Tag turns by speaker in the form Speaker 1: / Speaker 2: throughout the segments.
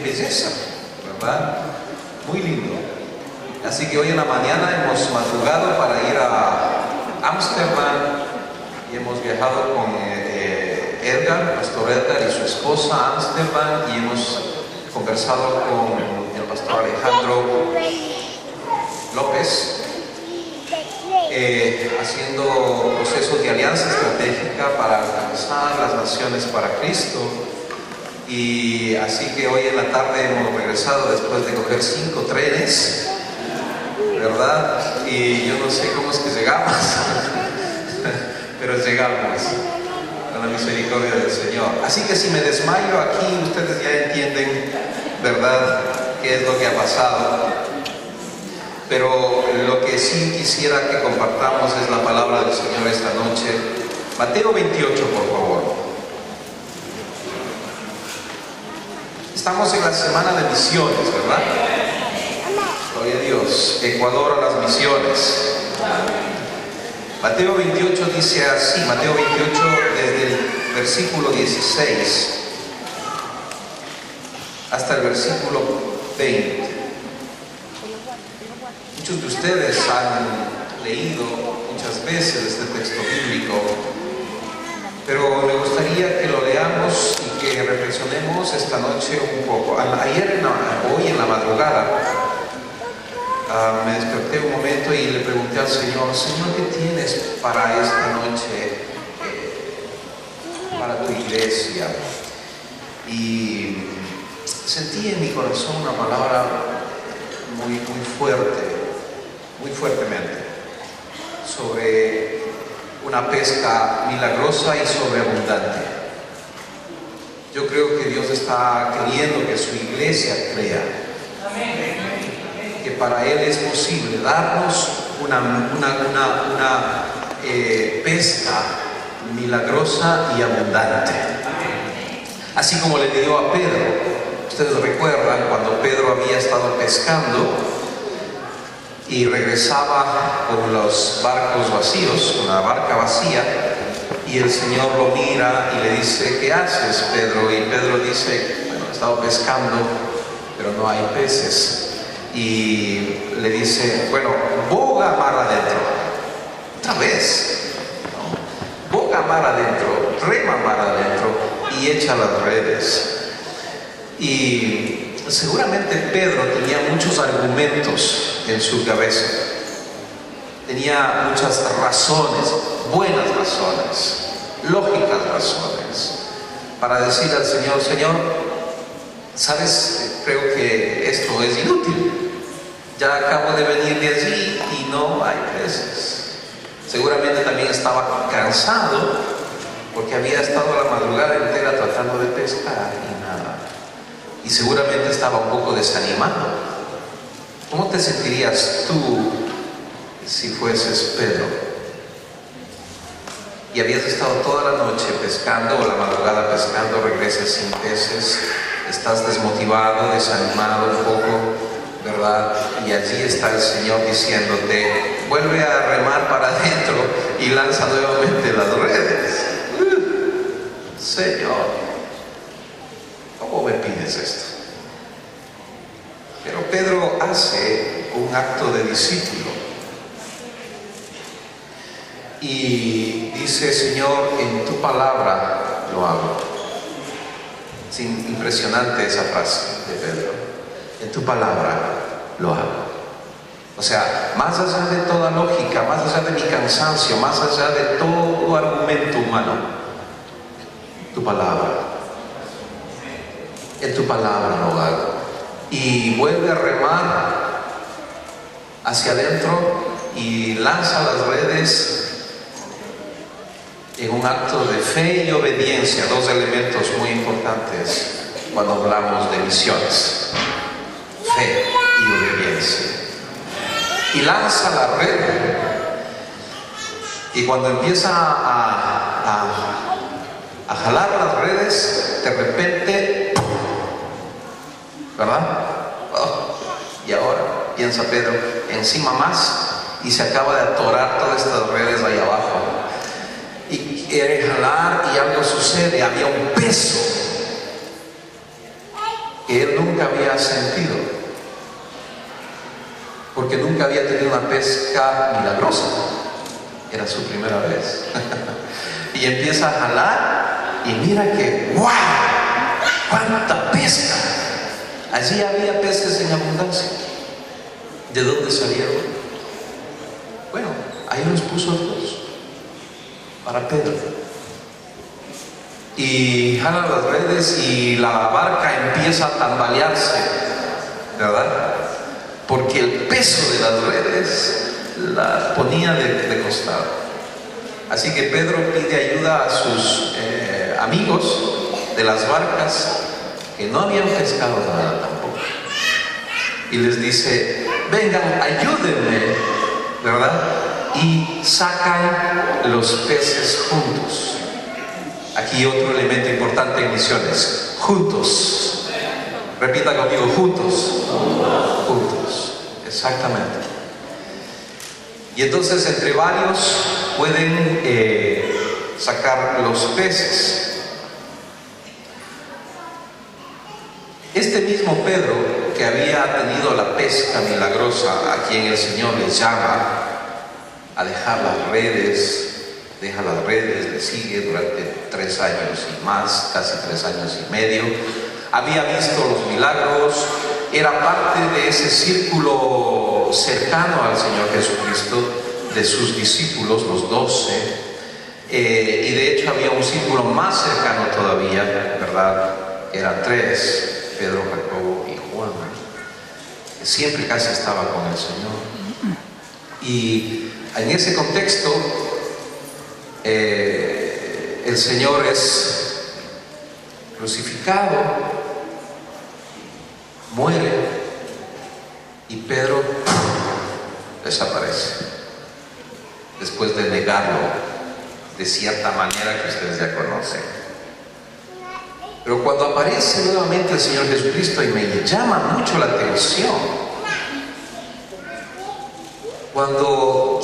Speaker 1: belleza, ¿verdad? Muy lindo. Así que hoy en la mañana hemos madrugado para ir a Ámsterdam y hemos viajado con Edgar, Pastor Edgar y su esposa a Ámsterdam, y hemos conversado con el pastor Alejandro López, haciendo procesos de alianza estratégica para alcanzar las naciones para Cristo. Y así que hoy en la tarde hemos regresado después de coger 5 trenes, ¿verdad? Y yo no sé cómo es que llegamos, pero llegamos con la misericordia del Señor. Así que si me desmayo aquí, ustedes ya entienden, ¿verdad?, qué es lo que ha pasado. Pero lo que sí quisiera que compartamos es la palabra del Señor esta noche. Mateo 28, por favor. Estamos en la semana de misiones, ¿verdad? Gloria a Dios. Ecuador a las misiones. Mateo 28 dice así, Mateo 28 desde el versículo 16 hasta el versículo 20. Muchos de ustedes han leído muchas veces este texto bíblico, pero me gustaría que lo leamos y que reflexionemos esta noche un poco. Hoy en la madrugada, me desperté un momento y le pregunté al Señor: Señor, ¿qué tienes para esta noche, para tu iglesia? Y sentí en mi corazón una palabra muy fuerte, muy fuertemente, sobre una pesca milagrosa y sobreabundante. Yo creo que Dios está queriendo que su iglesia crea que para Él es posible darnos una pesca milagrosa y abundante. Así como le dio a Pedro. Ustedes recuerdan cuando Pedro había estado pescando y regresaba con los barcos vacíos, con la barca vacía, y el Señor lo mira y le dice: ¿qué haces, Pedro? Y Pedro dice: bueno, he estado pescando, pero no hay peces. Y le dice: bueno, boga mar adentro, otra vez, ¿no? Boga mar adentro, rema mar adentro y echa las redes. Y seguramente Pedro tenía muchos argumentos en su cabeza, tenía muchas razones, buenas razones, lógicas razones, para decir al Señor: Señor, ¿sabes? Creo que esto es inútil. Ya acabo de venir de allí y no hay peces. Seguramente también estaba cansado porque había estado la madrugada entera tratando de pescar y nada. Y seguramente estaba un poco desanimado. ¿Cómo te sentirías tú si fueses Pedro? Y habías estado toda la noche pescando, o la madrugada pescando, regresas sin peces, estás desmotivado, desanimado un poco, ¿verdad? Y allí está el Señor diciéndote: vuelve a remar para adentro y lanza nuevamente las redes. Señor, ¿cómo me pides esto? Pero Pedro hace un acto de discípulo y dice: Señor, en tu palabra lo hago. Es impresionante esa frase de Pedro: en tu palabra lo hago. O sea, más allá de toda lógica, más allá de mi cansancio, más allá de todo argumento humano, tu palabra, en tu palabra lo hago. Y vuelve a remar hacia adentro y lanza las redes en un acto de fe y obediencia, dos elementos muy importantes cuando hablamos de misiones: fe y obediencia. Y lanza la red, y cuando empieza a jalar las redes, de repente, ¿verdad? Oh, y ahora, piensa Pedro, encima más, y se acaba de atorar todas estas redes ahí abajo. Y quiere jalar y algo sucede, había un peso que él nunca nunca había sentido, porque nunca había tenido una pesca milagrosa. Era su primera vez. Y empieza a jalar y mira que ¡wow! ¡Cuánta pesca! Allí había peces en abundancia. ¿De dónde salieron? Bueno, ahí los puso Dios para Pedro. Y jala las redes y la barca empieza a tambalearse, ¿verdad? Porque el peso de las redes la ponía de costado. Así que Pedro pide ayuda a sus amigos de las barcas que no habían pescado nada tampoco. Y les dice: vengan, ayúdenme, ¿verdad? Y sacan los peces juntos. Aquí otro elemento importante en misiones: juntos. Repita conmigo: juntos. Juntos, exactamente. Y entonces entre varios pueden sacar los peces. Este mismo Pedro, que había tenido la pesca milagrosa, a quien el Señor le llama a dejar las redes, deja las redes, le sigue durante 3 años y más, casi 3 años y medio, había visto los milagros, era parte de ese círculo cercano al Señor Jesucristo, de sus discípulos, los 12, y de hecho había un círculo más cercano todavía, ¿verdad? Eran 3, Pedro, Jacobo y Juan, que siempre casi estaba con el Señor. Y en ese contexto, el Señor es crucificado, muere, y Pedro desaparece después de negarlo de cierta manera que ustedes ya conocen. Pero cuando aparece nuevamente el Señor Jesucristo, y me llama mucho la atención,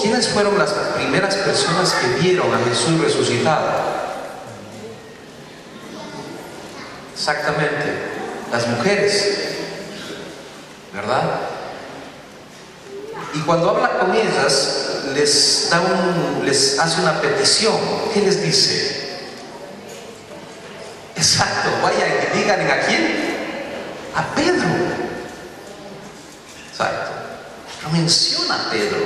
Speaker 1: ¿quiénes fueron las primeras personas que vieron a Jesús resucitado? Exactamente, las mujeres, ¿verdad? Y cuando habla con ellas, les hace una petición. ¿Qué les dice? Exacto, vayan y digan a quién, a Pedro. Exacto, lo menciona a Pedro.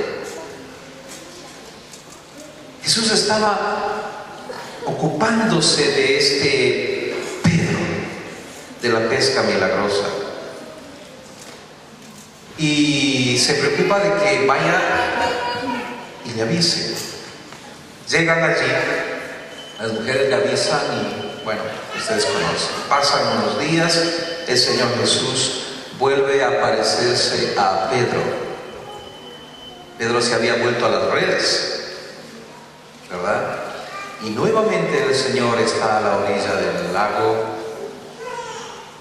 Speaker 1: Jesús estaba ocupándose de este Pedro, de la pesca milagrosa, y se preocupa de que vaya y le avise. Llegan allí, las mujeres le avisan y bueno, ustedes conocen. Pasan unos días, el Señor Jesús vuelve a aparecerse a Pedro. Pedro se había vuelto a las redes, ¿verdad? Y nuevamente el Señor está a la orilla del lago,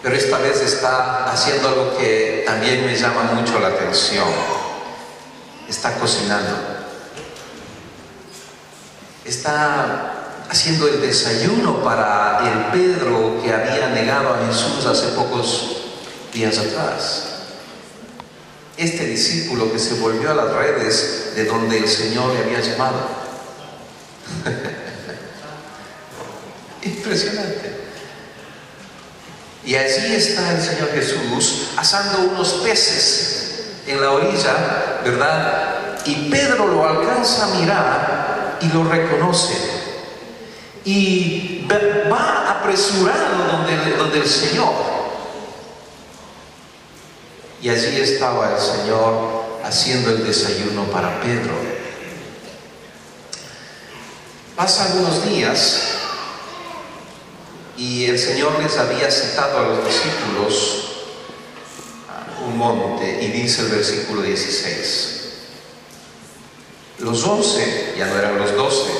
Speaker 1: pero esta vez está haciendo algo que también me llama mucho la atención. Está cocinando. Está haciendo el desayuno para el Pedro que había negado a Jesús hace pocos días atrás. Este discípulo que se volvió a las redes de donde el Señor le había llamado. Impresionante. Y allí está el Señor Jesús asando unos peces en la orilla, ¿verdad? Y Pedro lo alcanza a mirar y lo reconoce. Y va apresurado donde el Señor. Y allí estaba el Señor haciendo el desayuno para Pedro. Pasan algunos días y el Señor les había citado a los discípulos a un monte, y dice el versículo 16: los 11, ya no eran los 12,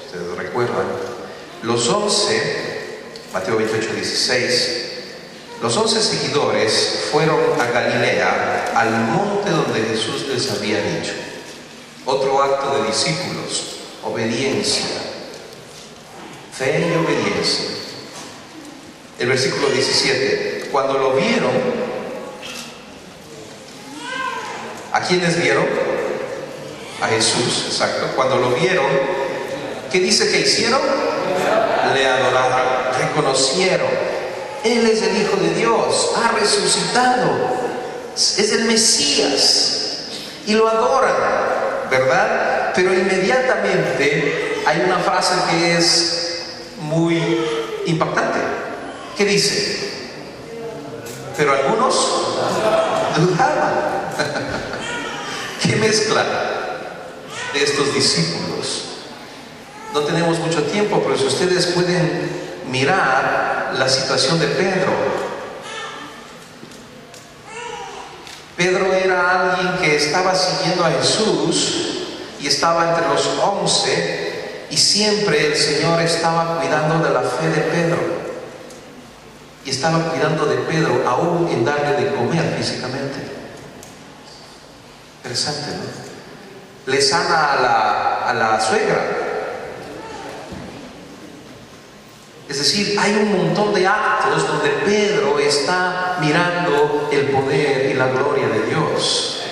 Speaker 1: ustedes recuerdan, los 11, Mateo 28, 16, los 11 seguidores fueron a Galilea, al monte donde Jesús les había dicho. Otro acto de discípulos: obediencia, fe y obediencia. El versículo 17: cuando lo vieron, quiénes vieron? A Jesús, exacto. Cuando lo vieron, ¿qué dice que hicieron? Le adoraron, reconocieron. Él es el Hijo de Dios, ha resucitado, es el Mesías, y lo adoran, ¿verdad? Pero inmediatamente hay una frase que es muy impactante. ¿Qué dice? Pero algunos dudaban. ¿Qué mezcla de estos discípulos? No tenemos mucho tiempo, pero si ustedes pueden mirar la situación de Pedro. Pedro era alguien que estaba siguiendo a Jesús y estaba entre los 11, y siempre el Señor estaba cuidando de la fe de Pedro, y estaba cuidando de Pedro aún en darle de comer físicamente. Interesante, ¿no? Le sana a la suegra. Es decir, hay un montón de actos donde Pedro está mirando el poder y la gloria de Dios.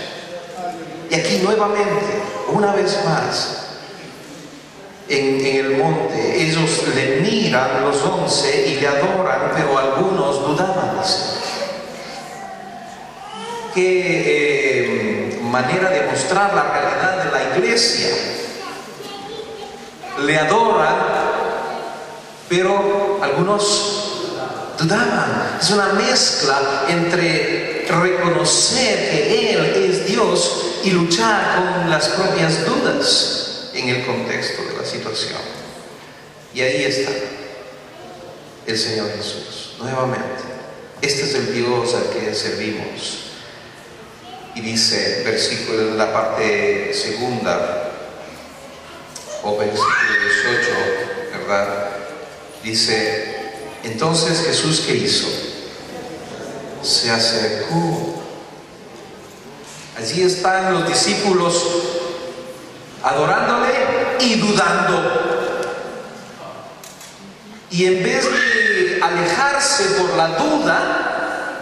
Speaker 1: Y aquí nuevamente, una vez más, en el monte, ellos le miran los 11 y le adoran, pero algunos dudaban. Qué manera de mostrar la realidad de la iglesia. Le adoran, pero algunos dudaban. Es una mezcla entre reconocer que Él es Dios y luchar con las propias dudas en el contexto de la situación. Y ahí está el Señor Jesús, nuevamente. Este es el Dios al que servimos. Y dice, versículo de la parte segunda, o versículo 18, ¿verdad? Dice, entonces Jesús, ¿qué hizo? Se acercó. Allí están los discípulos adorándole y dudando. Y en vez de alejarse por la duda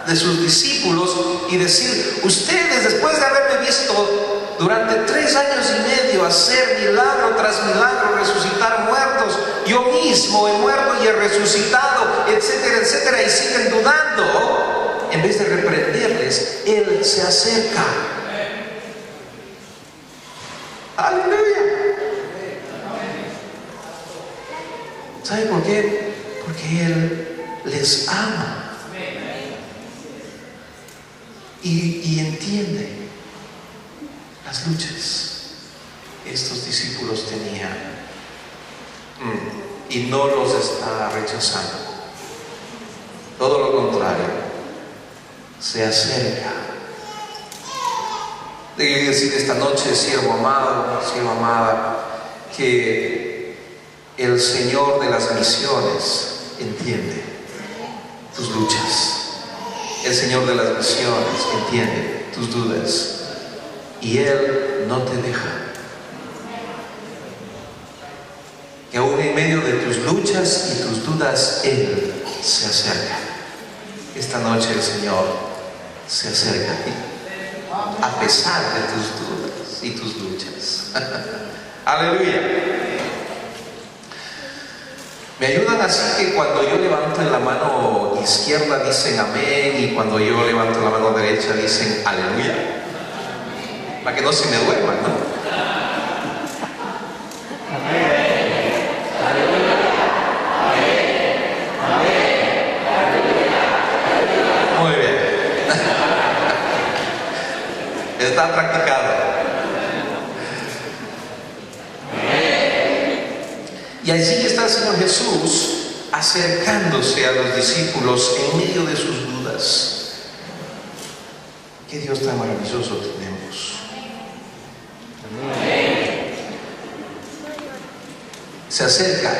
Speaker 1: de sus discípulos y decir, ustedes después de haberme visto durante 3 años y medio hacer milagro tras milagro, resucitar muertos, yo mismo he muerto y he resucitado, etcétera, etcétera, y siguen dudando, en vez de reprenderles, Él se acerca. ¡Aleluya! ¿Sabe por qué? Porque Él les ama. Y entiende las luchas que estos discípulos tenían, y no los está rechazando. Todo lo contrario, se acerca. Debo decir esta noche, siervo amado, sierva amada, que el Señor de las misiones entiende tus luchas. El Señor de las misiones entiende tus dudas y Él no te deja. Que aún en medio de tus luchas y tus dudas, Él se acerca. Esta noche el Señor se acerca a ti, a pesar de tus dudas y tus luchas. Aleluya. Me ayudan así que cuando yo levanto la mano izquierda dicen amén, y cuando yo levanto la mano derecha dicen aleluya, para que no se me duerman, ¿no? Muy bien. Está practicado. Y allí está el Señor Jesús acercándose a los discípulos en medio de sus dudas. Qué Dios tan maravilloso tenemos. Se acerca,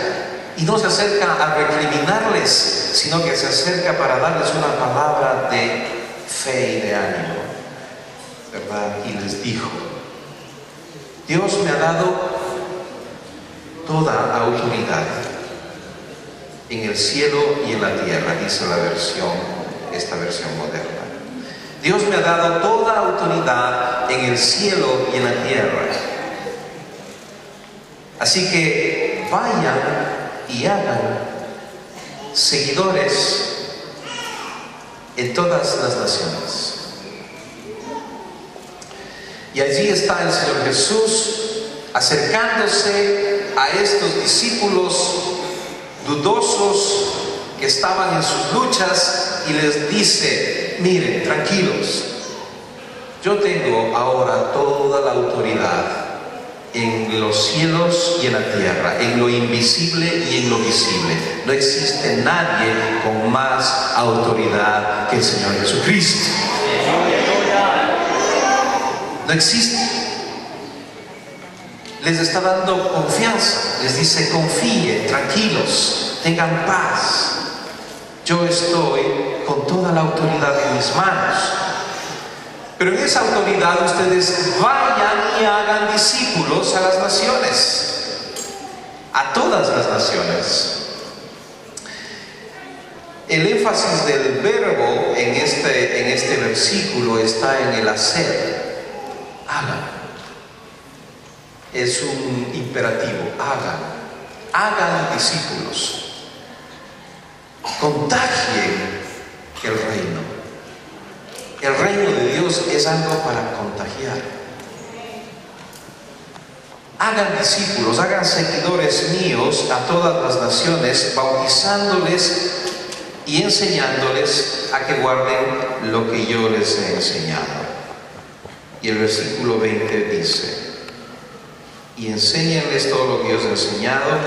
Speaker 1: y no se acerca a recriminarles, sino que se acerca para darles una palabra de fe y de ánimo, ¿verdad? Y les dijo, Dios me ha dado toda autoridad en el cielo y en la tierra, dice esta versión moderna. Dios me ha dado toda autoridad en el cielo y en la tierra. Así que vayan y hagan seguidores en todas las naciones. Y allí está el Señor Jesús acercándose a estos discípulos dudosos que estaban en sus luchas y les dice: miren, tranquilos, yo tengo ahora toda la autoridad en los cielos y en la tierra, en lo invisible y en lo visible. No existe nadie con más autoridad que el Señor Jesucristo. No existe. Les está dando confianza, les dice: confíen, tranquilos, tengan paz. Yo estoy con toda la autoridad en mis manos. Pero en esa autoridad ustedes vayan y hagan discípulos a las naciones, a todas las naciones. El énfasis del verbo en este versículo está en el hacer. Hagan. Es un imperativo. Hagan discípulos. Contagien el reino. El reino de Dios es algo para contagiar. Hagan discípulos, hagan seguidores míos a todas las naciones, bautizándoles y enseñándoles a que guarden lo que yo les he enseñado. Y el versículo 20 dice: y enséñenles todo lo que yo os he enseñado.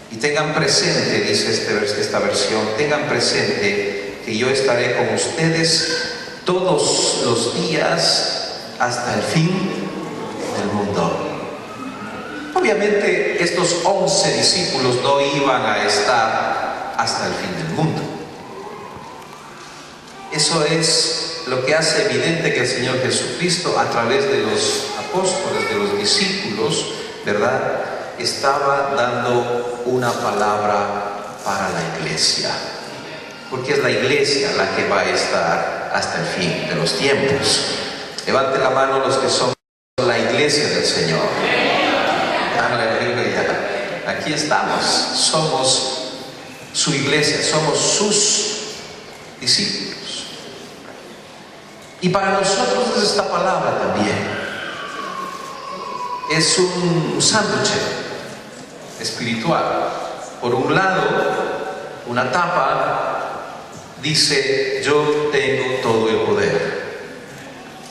Speaker 1: Y tengan presente, dice esta versión, tengan presente que yo estaré con ustedes todos los días hasta el fin del mundo. Obviamente estos 11 discípulos no iban a estar hasta el fin del mundo. Eso es lo que hace evidente que el Señor Jesucristo, a través de los apóstoles, de los discípulos, ¿verdad?, estaba dando una palabra para la iglesia, porque es la iglesia la que va a estar hasta el fin de los tiempos. Levante la mano los que son la iglesia del Señor. Aleluya. Aquí estamos, somos su iglesia, somos sus discípulos. Y para nosotros es esta palabra también. Es un sándwich espiritual. Por un lado, una tapa dice: yo tengo todo el poder.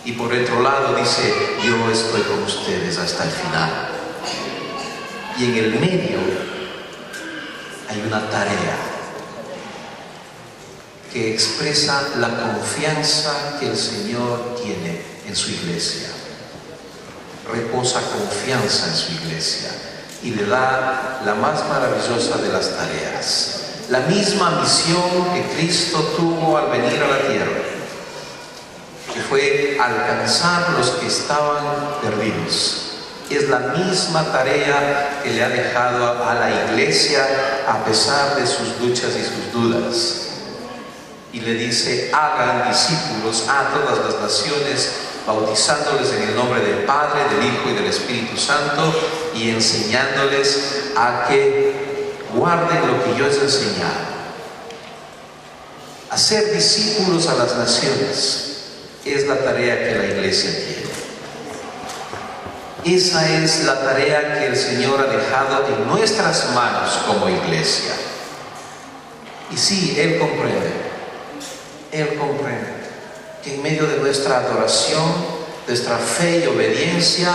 Speaker 1: Y por otro lado dice: yo estoy con ustedes hasta el final. Y en el medio hay una tarea que expresa la confianza que el Señor tiene en su iglesia. Reposa confianza en su iglesia y le da la más maravillosa de las tareas, la misma misión que Cristo tuvo al venir a la tierra, que fue alcanzar los que estaban perdidos. Es la misma tarea que le ha dejado a la iglesia a pesar de sus luchas y sus dudas. Y le dice: hagan discípulos a todas las naciones, bautizándoles en el nombre del Padre, del Hijo y del Espíritu Santo, y enseñándoles a que guarden lo que yo les he enseñado. Hacer discípulos a las naciones es la tarea que la iglesia tiene. Esa es la tarea que el Señor ha dejado en nuestras manos como iglesia. Y sí, Él comprende que en medio de nuestra adoración, nuestra fe y obediencia,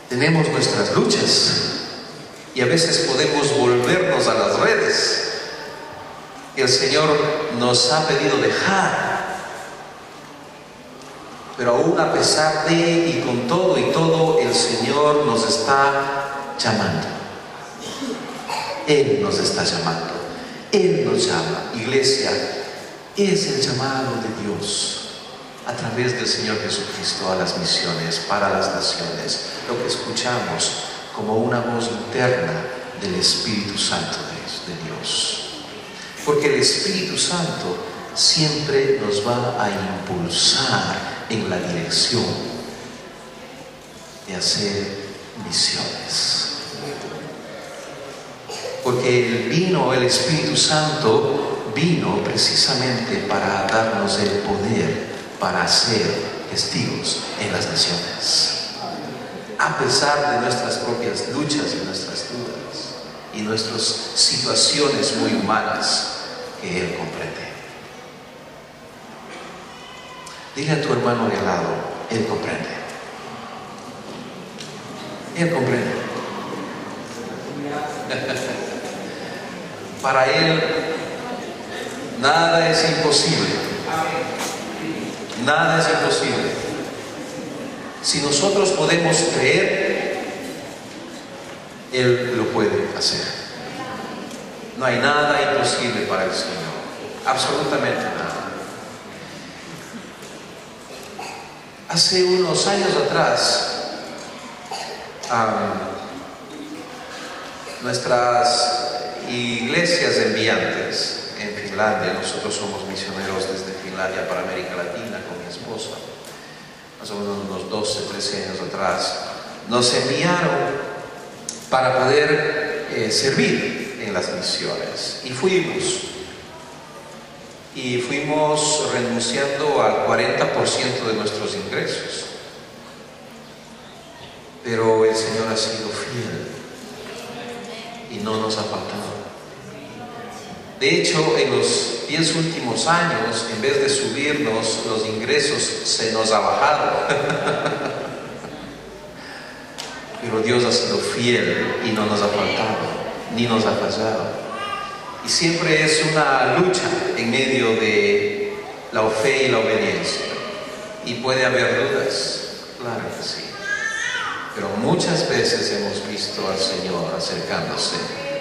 Speaker 1: tenemos nuestras luchas y a veces podemos volvernos a las redes. El Señor nos ha pedido dejar, pero aún a pesar de y con todo y todo, el Señor nos está llamando. Él nos está llamando. Él nos llama. Iglesia, es el llamado de Dios a través del Señor Jesucristo a las misiones, para las naciones, lo que escuchamos como una voz interna del Espíritu Santo de Dios. de Dios. Porque el Espíritu Santo siempre nos va a impulsar en la dirección de hacer misiones. Porque el Espíritu Santo vino precisamente para darnos el poder para ser testigos en las naciones. A pesar de nuestras propias luchas y nuestras dudas y nuestras situaciones muy humanas que Él comprende. Dile a tu hermano de al lado, Él comprende. Él comprende. Para Él nada es imposible. Nada es imposible. Si nosotros podemos creer, Él lo puede hacer. No hay nada imposible para el Señor. Absolutamente nada. Hace unos años atrás, nuestras iglesias enviantes en Finlandia, nosotros somos misioneros desde Finlandia para América Latina con mi esposa, más o menos unos 12, 13 años atrás, nos enviaron para poder servir en las misiones y fuimos renunciando al 40% de nuestros ingresos, pero el Señor ha sido fiel y no nos ha faltado. De hecho, en los 10 últimos años, en vez de subirnos los ingresos, se nos ha bajado. Pero Dios ha sido fiel y no nos ha faltado, ni nos ha fallado. Y siempre es una lucha en medio de la fe y la obediencia. Y puede haber dudas, claro que sí. Pero muchas veces hemos visto al Señor acercándose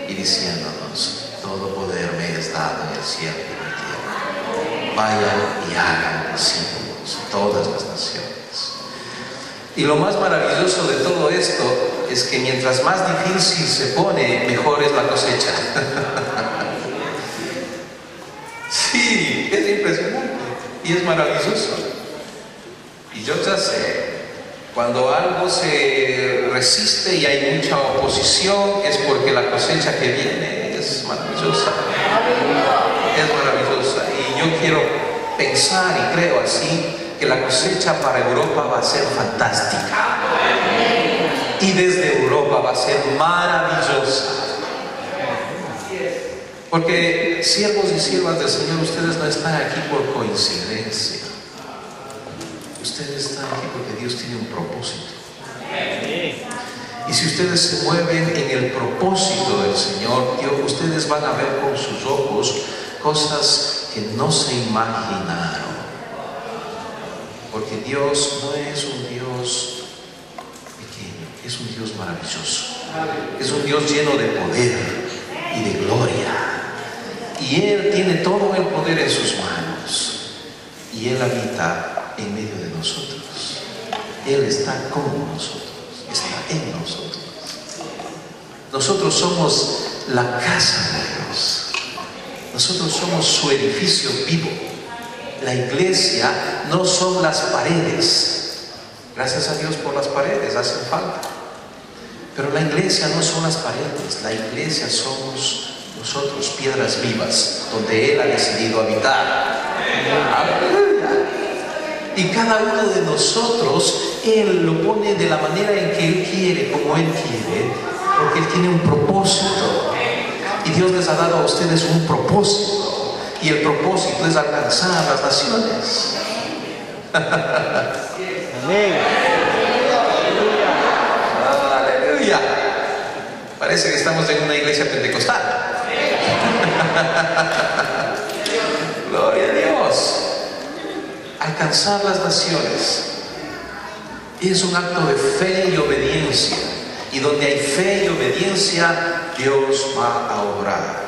Speaker 1: y diciéndonos: todo poder me es dado en el cielo y en la tierra. Vayan y hagan discípulos en todas las naciones. Y lo más maravilloso de todo esto es que mientras más difícil se pone, mejor es la cosecha. Sí, es impresionante y es maravilloso. Y yo ya sé, cuando algo se resiste y hay mucha oposición, es porque la cosecha que viene es maravillosa. Es maravillosa. Y yo quiero pensar y creo así, que la cosecha para Europa va a ser fantástica. Y desde Europa va a ser maravillosa. Porque siervos y siervas del Señor, ustedes no están aquí por coincidencia. Ustedes están aquí porque Dios tiene un propósito. Y si ustedes se mueven en el propósito del Señor, ustedes van a ver con sus ojos cosas que no se imaginaron. Porque Dios no es un Dios pequeño, es un Dios maravilloso. Es un Dios lleno de poder y de gloria. Y Él tiene todo el poder en sus manos. Y Él habita en medio de nosotros. Él está con nosotros, está en nosotros. Nosotros somos la casa de Dios. Nosotros somos su edificio vivo. La iglesia no son las paredes. Gracias a Dios por las paredes, hacen falta. Pero la iglesia no son las paredes. La iglesia somos nosotros, piedras vivas, donde Él ha decidido habitar. ¡Aleluya! Y cada uno de nosotros, Él lo pone de la manera en que Él quiere, como Él quiere, porque Él tiene un propósito. Y Dios les ha dado a ustedes un propósito. Y el propósito es alcanzar las naciones.
Speaker 2: Amén.
Speaker 1: Aleluya. Parece que estamos en una iglesia pentecostal. Gloria a Dios. Alcanzar las naciones es un acto de fe y obediencia. Y donde hay fe y obediencia, Dios va a obrar.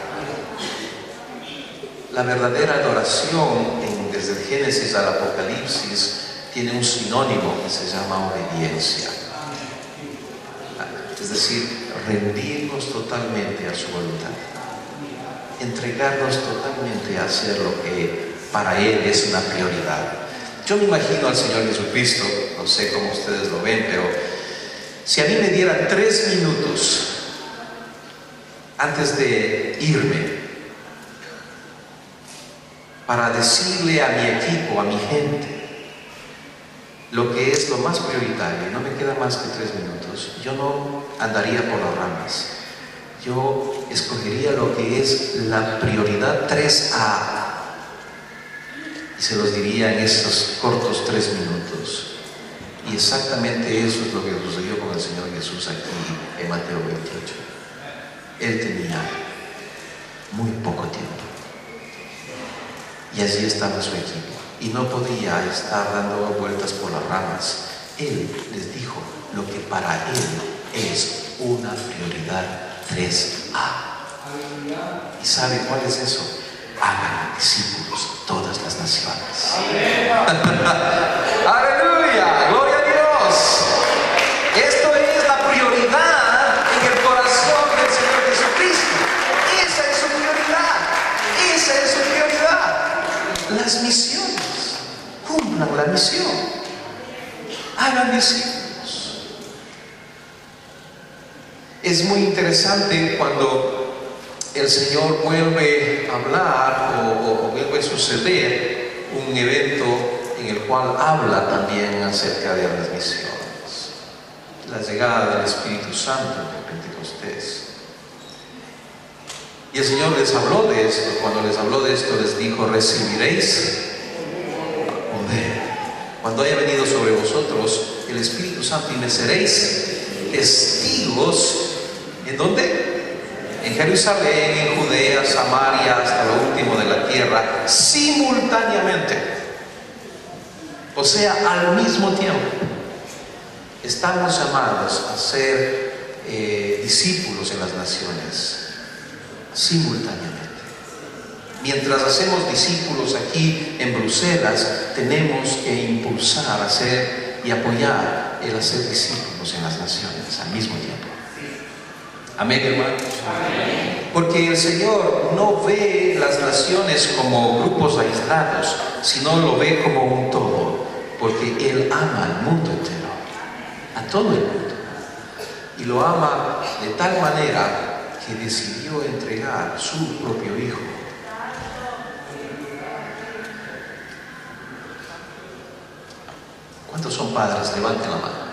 Speaker 1: La verdadera adoración, desde el Génesis al Apocalipsis, tiene un sinónimo que se llama obediencia. Es decir, rendirnos totalmente a su voluntad. entregarnos totalmente a hacer lo que para Él es una prioridad. Yo me imagino al Señor Jesucristo, no sé cómo ustedes lo ven, pero si a mí me dieran 3 minutos antes de irme para decirle a mi equipo, a mi gente, lo que es lo más prioritario, no me queda más que 3 minutos, yo no andaría por las ramas. Yo escogería lo que es la prioridad 3A y se los diría en esos cortos 3 minutos. Y exactamente eso es lo que sucedió con el Señor Jesús aquí en Mateo 28. Él tenía muy poco tiempo y allí estaba su equipo y no podía estar dando vueltas por las ramas. Él les dijo lo que para Él es una prioridad 3A. ¿Y sabe cuál es eso? Hagan discípulos todas las naciones. ¡Aleluya! ¡Gloria a Dios! Esto es la prioridad en el corazón del Señor Jesucristo. Esa es su prioridad. Esa es su prioridad. Las misiones. Cumplan la misión. Hagan discípulos. Es muy interesante cuando el Señor vuelve a hablar o vuelve a suceder un evento en el cual habla también acerca de las misiones, la llegada del Espíritu Santo en Pentecostés. Y el Señor les habló de esto. Cuando les habló de esto les dijo: recibiréis poder cuando haya venido sobre vosotros el Espíritu Santo, y me seréis testigos. ¿En dónde? En Jerusalén, en Judea, Samaria, hasta lo último de la tierra, simultáneamente. O sea, al mismo tiempo. Estamos llamados a ser discípulos en las naciones, simultáneamente. Mientras hacemos discípulos aquí en Bruselas, tenemos que impulsar, hacer y apoyar el hacer discípulos en las naciones al mismo tiempo. Amén, hermanos. Porque el Señor no ve las naciones como grupos aislados, sino lo ve como un todo, porque Él ama al mundo entero, a todo el mundo, y lo ama de tal manera que decidió entregar su propio Hijo. ¿Cuántos son padres? Levanten la mano.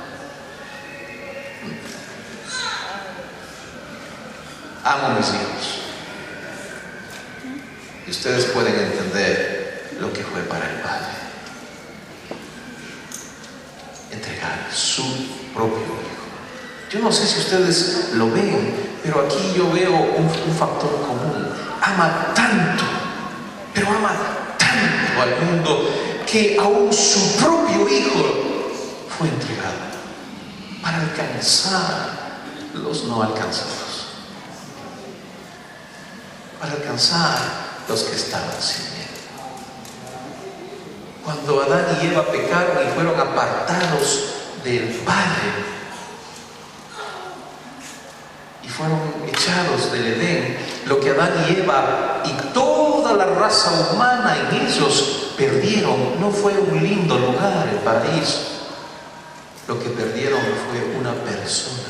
Speaker 1: Amo a mis hijos. Y ustedes pueden entender lo que fue para el Padre entregar su propio Hijo. Yo no sé si ustedes lo ven, pero aquí yo veo un factor común. Ama tanto, pero ama tanto al mundo, que aún su propio Hijo fue entregado para alcanzar los no alcanzados, para alcanzar los que estaban sin Él. Cuando Adán y Eva pecaron y fueron apartados del Padre y fueron echados del Edén, lo que Adán y Eva y toda la raza humana en ellos perdieron no fue un lindo lugar, el paraíso. Lo que perdieron fue una persona.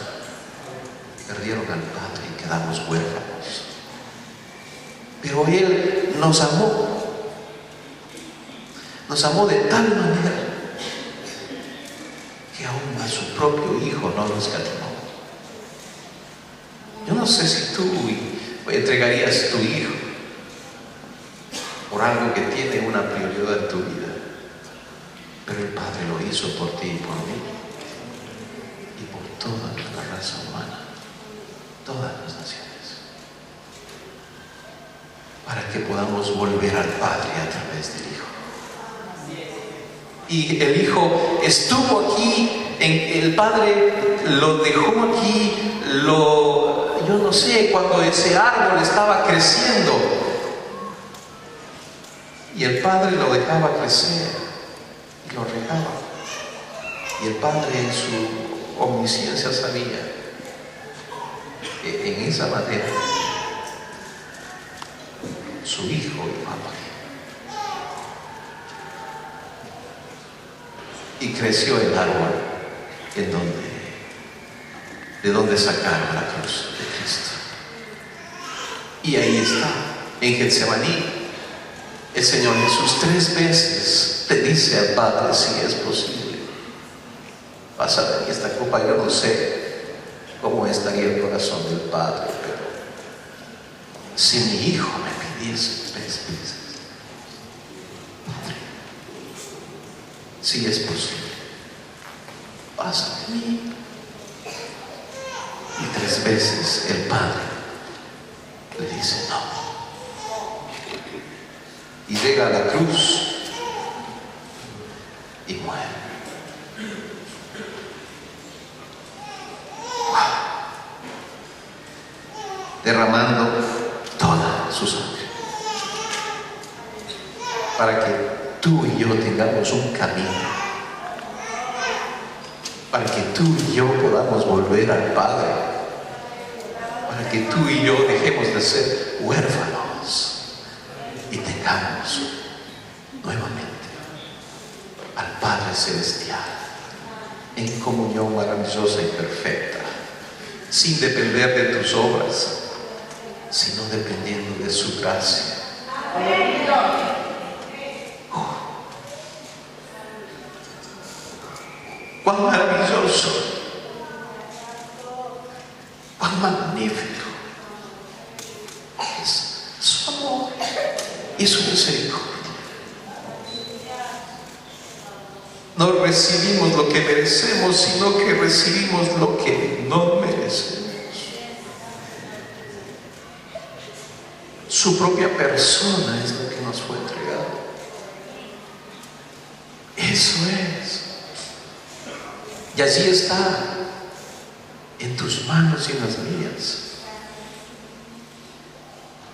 Speaker 1: Perdieron al Padre y quedamos huérfanos. Pero Él nos amó de tal manera que aún a su propio Hijo no lo escatimó. Yo no sé si tú entregarías tu Hijo por algo que tiene una prioridad en tu vida, pero el Padre lo hizo por ti y por mí y por toda la raza humana, todas las naciones, para que podamos volver al Padre a través del Hijo. Y el Hijo estuvo aquí, el Padre lo dejó aquí, yo no sé, cuando ese árbol estaba creciendo, y el Padre lo dejaba crecer y lo regaba, y el Padre en su omnisciencia sabía que en esa manera su hijo iba a morir. Y creció el árbol de donde sacaron la cruz de Cristo. Y ahí está, en Getsemaní, el Señor Jesús 3 veces le dice al Padre: si es posible, pasa de mí esta copa. Yo no sé cómo estaría el corazón del Padre, pero si mi hijo me pidiese 3 veces, si es posible, pasa de mí. Y 3 veces el Padre le dice no. Y llega a la cruz y muere. Derramando toda su sangre para que tú y yo tengamos un camino, para que tú y yo podamos volver al Padre, para que tú y yo dejemos de ser huérfanos y tengamos nuevamente al Padre Celestial en comunión maravillosa y perfecta, sin depender de tus obras, sino dependiendo de su gracia. Cuán maravilloso, cuán magnífico es su amor y su misericordia. No recibimos lo que merecemos, sino que recibimos lo que no merecemos. Su propia persona es lo que nos fue entregado. Eso es. Y allí está, en tus manos y en las mías,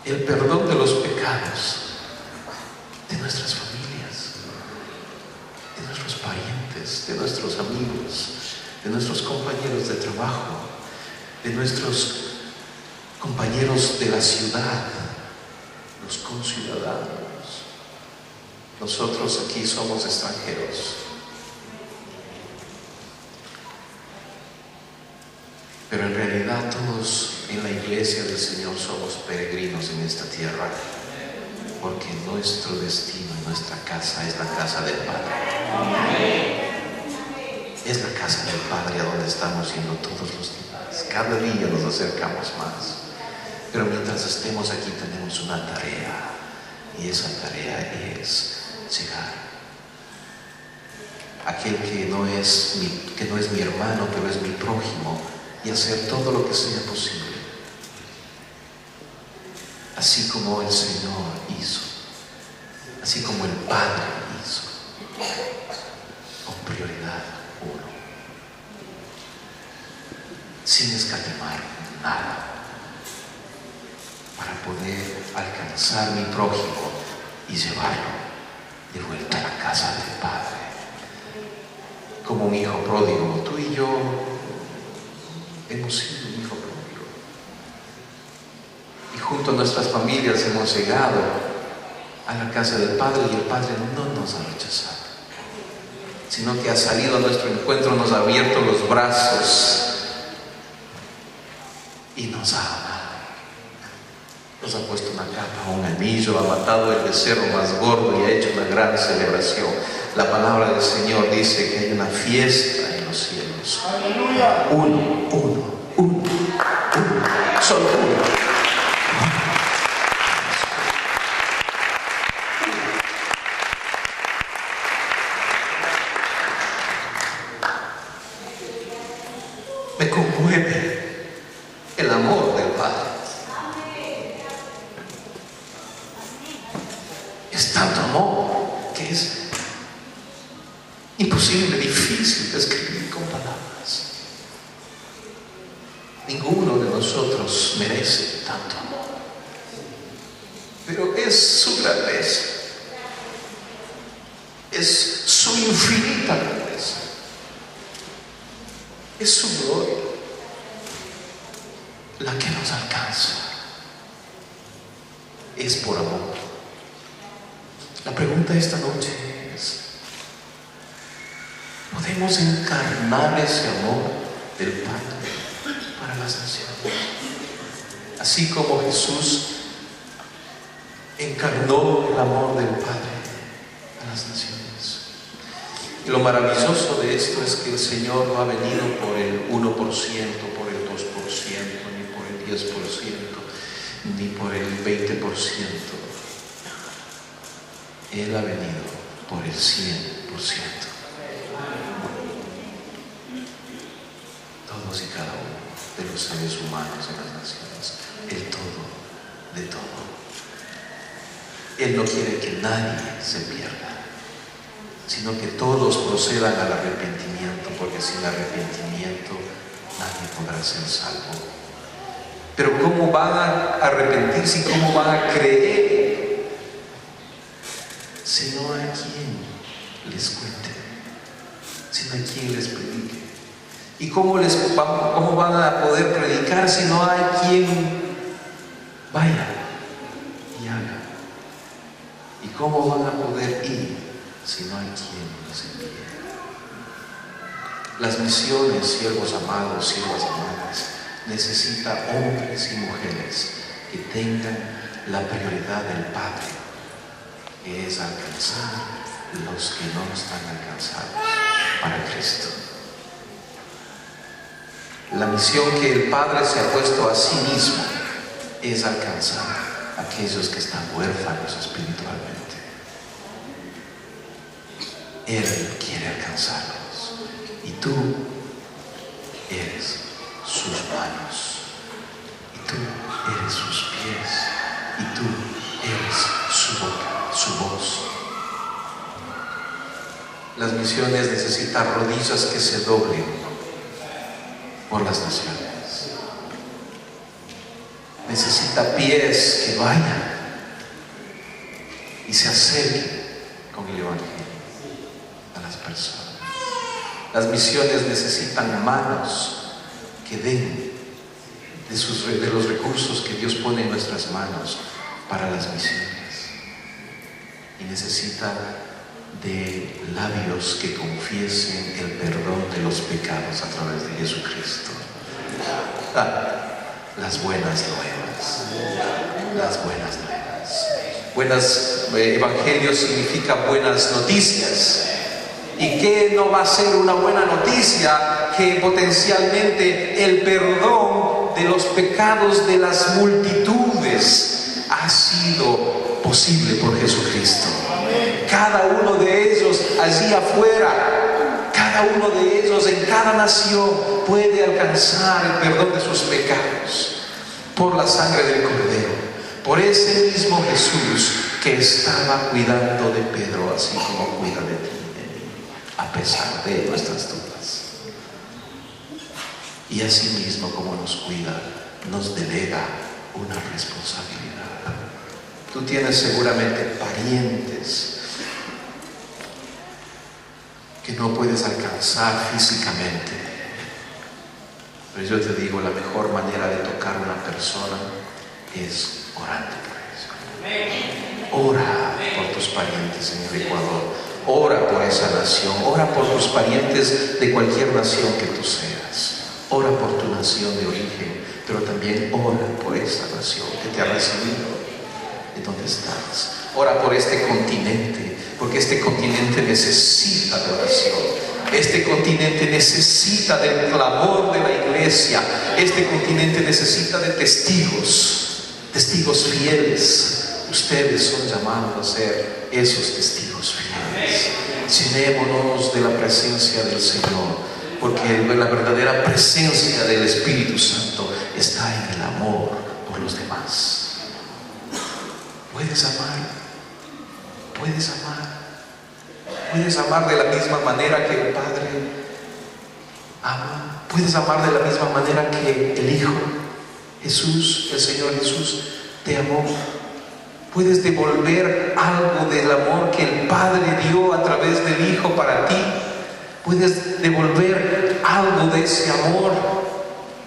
Speaker 1: el perdón de los pecados de nuestras familias, de nuestros parientes, de nuestros amigos, de nuestros compañeros de trabajo, de nuestros compañeros de la ciudad, los conciudadanos. Nosotros aquí somos extranjeros, pero en realidad todos en la iglesia del Señor somos peregrinos en esta tierra, porque nuestro destino y nuestra casa es la casa del Padre. Es la casa del Padre a donde estamos yendo todos los días. Cada día nos acercamos más. Pero mientras estemos aquí tenemos una tarea, y esa tarea es llegar. Aquel que no es mi hermano, pero es mi prójimo, y hacer todo lo que sea posible, así como el Señor hizo, así como el Padre hizo, con prioridad uno, sin escatimar nada, para poder alcanzar mi prójimo y llevarlo de vuelta a la casa del Padre. Como un hijo pródigo, tú y yo hemos sido un hijo pródigo, y junto a nuestras familias hemos llegado a la casa del Padre, y el Padre no nos ha rechazado, sino que ha salido a nuestro encuentro, nos ha abierto los brazos y nos ha amado. Nos ha puesto una capa, un anillo, ha matado el becerro más gordo y ha hecho una gran celebración. La palabra del Señor dice que hay una fiesta en los cielos. ¡Aleluya! Uno, solo uno. Me conmueve el amor del Padre. Es tanto amor que es imposible, difícil de escribir con palabras. Ninguno de nosotros merece tanto amor, pero es su grandeza, es su infinita grandeza, es su gloria la que nos alcanza. es por amor. La pregunta esta noche es: ¿podemos encarnar ese amor del Padre para las naciones? Así como Jesús encarnó el amor del Padre a las naciones. Y lo maravilloso de esto es que el Señor no ha venido por el 1%, por el 2%, ni por el 10%, ni por el 20%. Él ha venido por el 100%. Todos y cada uno de los seres humanos en las naciones, el todo de todo. Él no quiere que nadie se pierda, sino que todos procedan al arrepentimiento, porque sin arrepentimiento nadie podrá ser salvo. Pero ¿cómo van a arrepentirse y cómo van a creer si no hay quien les cuente, si no hay quien les predique? ¿Y cómo van a poder predicar si no hay quien vaya y haga? ¿Y cómo van a poder ir si no hay quien los envíe? Las misiones, siervos amados, siervas amadas, necesita hombres y mujeres que tengan la prioridad del Padre, que es alcanzar los que no están alcanzados para Cristo. La misión que el Padre se ha puesto a sí mismo es alcanzar a aquellos que están huérfanos espiritualmente. Él quiere alcanzarlos y tú eres sus manos, y tú eres sus pies, y tú eres su boca, su voz. Las misiones necesitan rodillas que se doblen por las naciones. Necesita pies que vayan y se acerquen con el Evangelio a las personas. Las misiones necesitan manos que den de los recursos que Dios pone en nuestras manos para las misiones. Y necesita de labios que confiesen el perdón de los pecados a través de Jesucristo. Las buenas nuevas. Las buenas nuevas. Evangelio significa buenas noticias. ¿Y qué no va a ser una buena noticia que potencialmente el perdón de los pecados de las multitudes ha sido posible por Jesucristo? Cada uno de ellos allí afuera, cada uno de ellos en cada nación puede alcanzar el perdón de sus pecados por la sangre del Cordero, por ese mismo Jesús que estaba cuidando de Pedro, así como cuida de ti, a pesar de nuestras dudas. Y así mismo como nos cuida, nos delega una responsabilidad. Tú tienes seguramente parientes que no puedes alcanzar físicamente, pero yo te digo, la mejor manera de tocar a una persona es orando por eso. Ora por tus parientes en el Ecuador, ora por esa nación, ora por tus parientes de cualquier nación que tú seas, ora por tu nación de origen, pero también ora por esa nación que te ha recibido, de donde estás. Ora por este continente, porque este continente necesita de oración. Este continente necesita del clamor de la iglesia. Este continente necesita de testigos fieles. Ustedes son llamados a ser esos testigos fieles. Llenémonos de la presencia del Señor, porque la verdadera presencia del Espíritu Santo está en el amor por los demás. ¿Puedes amar? ¿Puedes amar? ¿Puedes amar de la misma manera que el Padre ama? ¿Puedes amar de la misma manera que el Hijo Jesús, el Señor Jesús, te amó? ¿Puedes devolver algo del amor que el Padre dio a través del Hijo para ti? ¿Puedes devolver algo de ese amor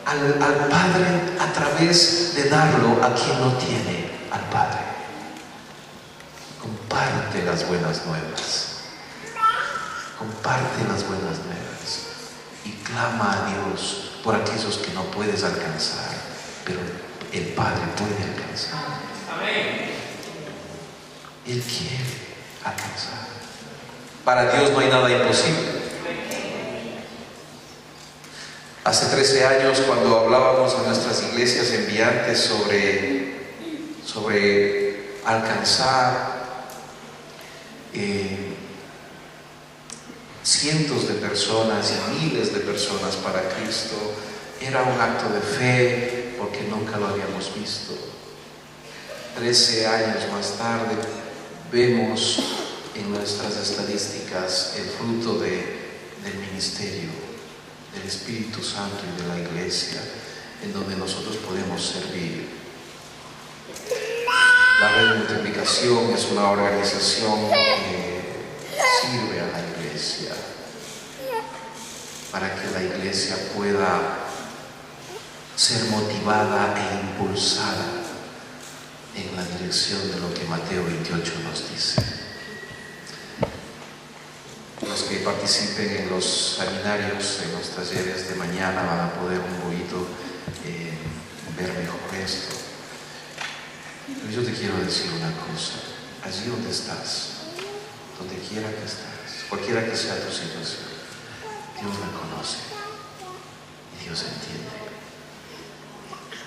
Speaker 1: al Padre a través de darlo a quien no tiene al Padre? comparte las buenas nuevas. Comparte las buenas nuevas y clama a Dios por aquellos que no puedes alcanzar, pero el Padre puede alcanzar. Él quiere alcanzar. Para Dios no hay nada imposible. Hace 13 años, cuando hablábamos en nuestras iglesias enviantes sobre alcanzar cientos de personas y miles de personas para Cristo, era un acto de fe porque nunca lo habíamos visto. 13 años más tarde vemos en nuestras estadísticas el fruto del ministerio del Espíritu Santo y de la iglesia, en donde nosotros podemos servir. La Red de Multiplicación es una organización que sirve a la iglesia para que la iglesia pueda ser motivada e impulsada en la dirección de lo que Mateo 28 nos dice. Los que participen en los seminarios, en los talleres de mañana, van a poder un poquito ver mejor esto. Pero yo te quiero decir una cosa: allí donde estás, donde quiera que estás, cualquiera que sea tu situación, Dios la conoce y Dios entiende.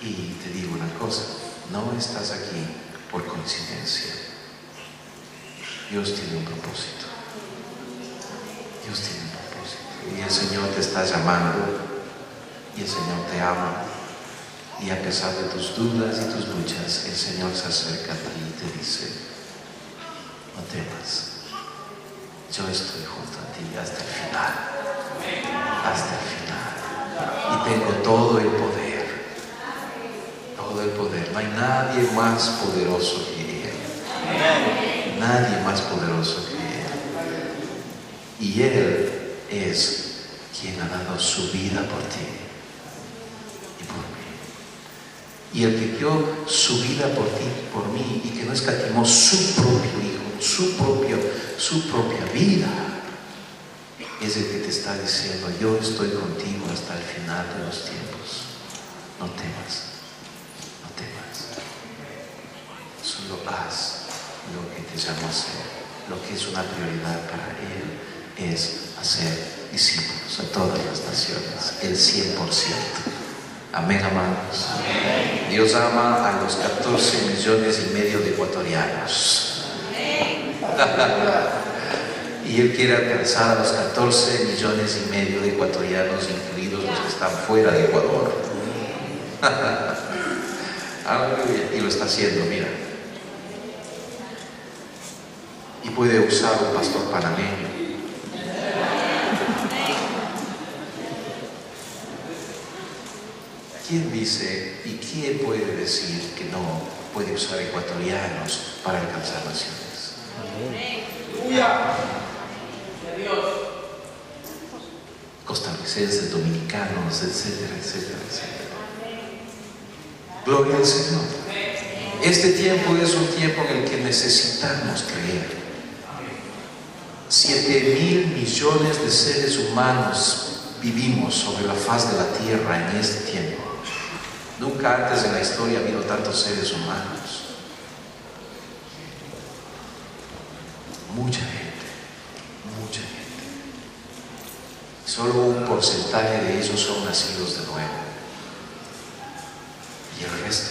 Speaker 1: Y te digo una cosa: no estás aquí por coincidencia. Dios tiene un propósito. Dios tiene un propósito. Y el Señor te está llamando, y el Señor te ama. Y a pesar de tus dudas y tus luchas, el Señor se acerca a ti y te dice: no temas, yo estoy junto a ti hasta el final. Hasta el final. Y tengo todo el poder. Todo el poder. No hay nadie más poderoso que Él. Nadie más poderoso que Él. Y Él es quien ha dado su vida por ti y por mí. Y el que dio su vida por ti, por mí, y que no escatimó su propio Hijo, su propia vida, es el que te está diciendo: yo estoy contigo hasta el final de los tiempos. No temas, no temas. Solo haz lo que te llamo a hacer. Lo que es una prioridad para Él es hacer discípulos a todas las naciones, el 100%. Amén, amados. Amén. Dios ama a los 14,5 millones de ecuatorianos. Y Él quiere alcanzar a los 14,5 millones de ecuatorianos, incluidos los que están fuera de Ecuador. Aleluya. Y lo está haciendo, mira. Y puede usar un pastor panameño. ¿Quién dice y quién puede decir que no puede usar ecuatorianos para alcanzar naciones? Costarricenses, dominicanos, etcétera, etcétera, etcétera. Gloria al Señor. Este tiempo es un tiempo en el que necesitamos creer. 7,000 millones de seres humanos vivimos sobre la faz de la tierra en este tiempo. Nunca antes en la historia ha habido tantos seres humanos. Mucha gente, mucha gente. Solo un porcentaje de ellos son nacidos de nuevo. Y el resto.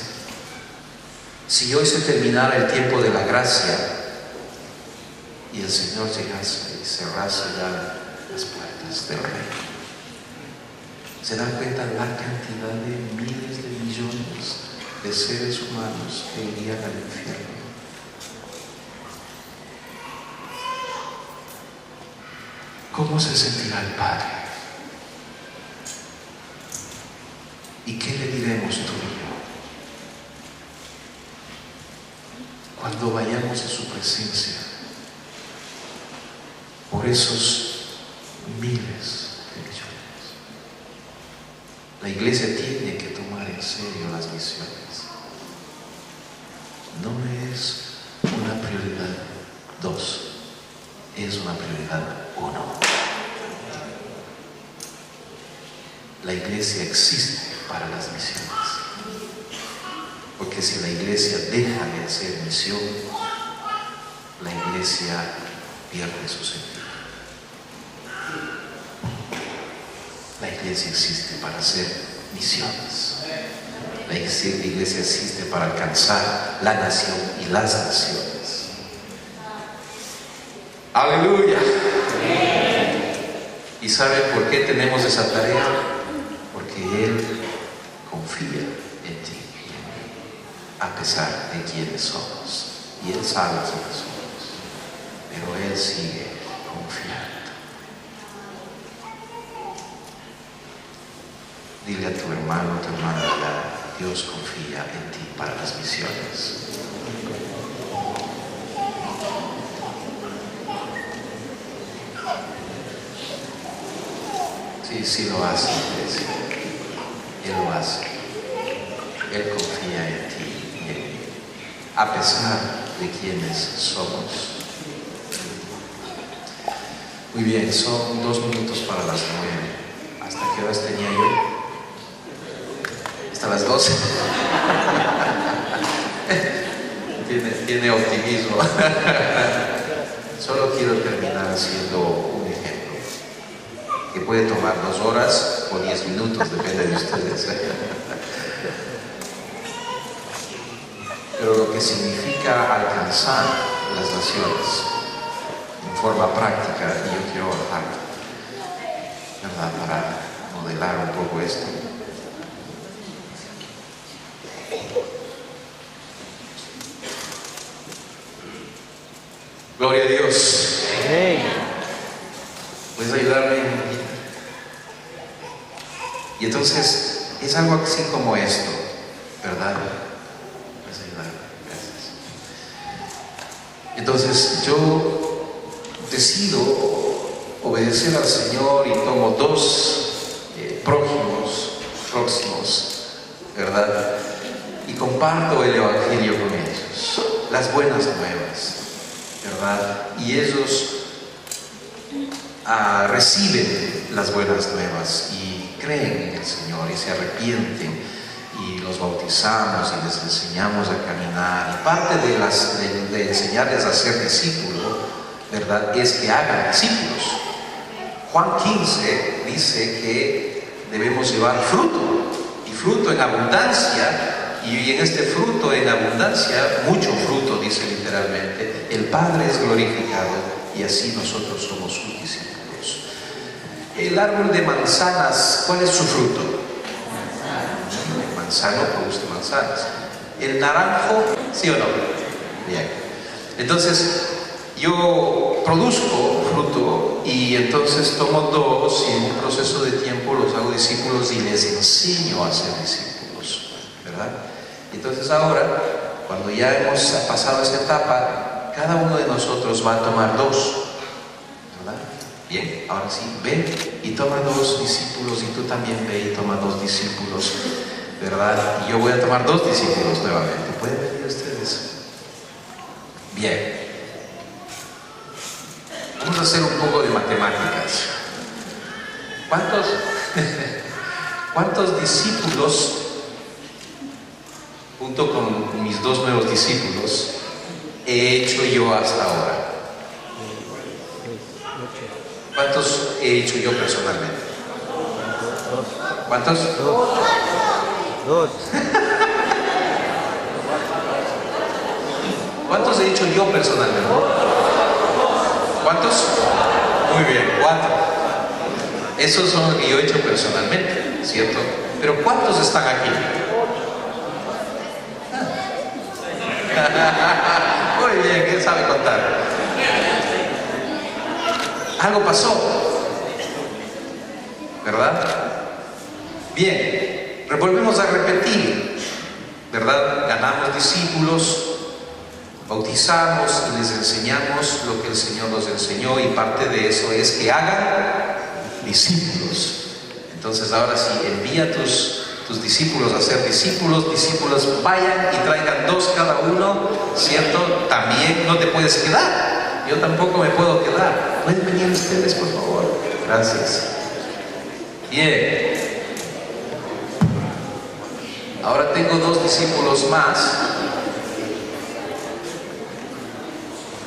Speaker 1: Si hoy se terminara el tiempo de la gracia y el Señor llegase y cerrase ya las puertas del reino, se dan cuenta la cantidad de miles de millones de seres humanos que irían al infierno. ¿Cómo se sentirá el Padre? ¿Y qué le diremos tú y yo cuando vayamos a su presencia por esos miles de millones? La iglesia tiene que tomar en serio las misiones. No es una prioridad la iglesia existe para las misiones. Porque si la iglesia deja de hacer misión, la iglesia pierde su sentido. La iglesia existe para hacer misiones. La iglesia existe para alcanzar la nación y las naciones. ¡Aleluya! ¿Y sabe por qué tenemos esa tarea? Porque Él confía en ti, a pesar de quiénes somos. Y Él sabe quiénes somos, pero Él sigue confiando. Dile a tu hermano, tu hermana, Dios confía en ti para las misiones. Sí lo hace, iglesia. Él lo hace. Él confía en ti y en mí, a pesar de quienes somos. Muy bien, son 2 minutos para las 9. ¿Hasta qué horas tenía yo? Hasta las 12. Tiene optimismo. Solo quiero terminar haciendo un ejemplo que puede tomar 2 horas o 10 minutos, depende de ustedes. Pero lo que significa alcanzar las naciones en forma práctica, y yo quiero bajar, ¿verdad?, para modelar un poco esto. Gloria a Dios. ¿Puedes ayudarme? Y entonces es algo así como esto, ¿verdad? ¿Puedes ayudarme? Gracias. Entonces yo decido obedecer al Señor y tomo 2 próximos, ¿verdad? Y comparto el Evangelio con ellos, las buenas nuevas, ¿verdad? Y ellos reciben las buenas nuevas y creen en el Señor y se arrepienten, y los bautizamos y les enseñamos a caminar. Y parte de enseñarles a ser discípulos, ¿verdad?, es que hagan discípulos. Juan 15 dice que debemos llevar fruto, y fruto en abundancia. Y en este fruto en abundancia, mucho fruto, dice literalmente, el Padre es glorificado, y así nosotros somos sus discípulos. El árbol de manzanas, ¿cuál es su fruto? El manzano produce manzanas. El naranjo, ¿sí o no? Bien. Entonces, yo produzco fruto, y entonces tomo 2 y en un proceso de tiempo los hago discípulos y les enseño a ser discípulos, ¿verdad? Entonces ahora, cuando ya hemos pasado esta etapa, cada uno de nosotros va a tomar 2, ¿verdad? Bien, ahora sí, ve y toma 2 discípulos, y tú también ve y toma 2 discípulos, ¿verdad? Y yo voy a tomar 2 discípulos nuevamente. ¿Pueden venir ustedes? Bien. Vamos a hacer un poco de matemáticas. ¿Cuántos discípulos, junto con mis 2 nuevos discípulos, he hecho yo hasta ahora? ¿Cuántos he hecho yo personalmente? ¿Cuántos?
Speaker 2: 2.
Speaker 1: ¿Cuántos he hecho yo personalmente? ¿Cuántos? Muy bien, 4. Esos son los que yo he hecho personalmente, ¿cierto? Pero ¿cuántos están aquí? Muy bien, ¿quién sabe contar? Algo pasó, ¿verdad? Bien, volvemos a repetir, ¿verdad? Ganamos discípulos, bautizamos y les enseñamos lo que el Señor nos enseñó, y parte de eso es que hagan discípulos. Entonces ahora sí, envía a tus discípulos a ser discípulos. Vayan y traigan 2 cada uno, ¿cierto? También no te puedes quedar, yo tampoco me puedo quedar. ¿Pueden venir ustedes, por favor? Gracias. Bien. Ahora tengo 2 discípulos más.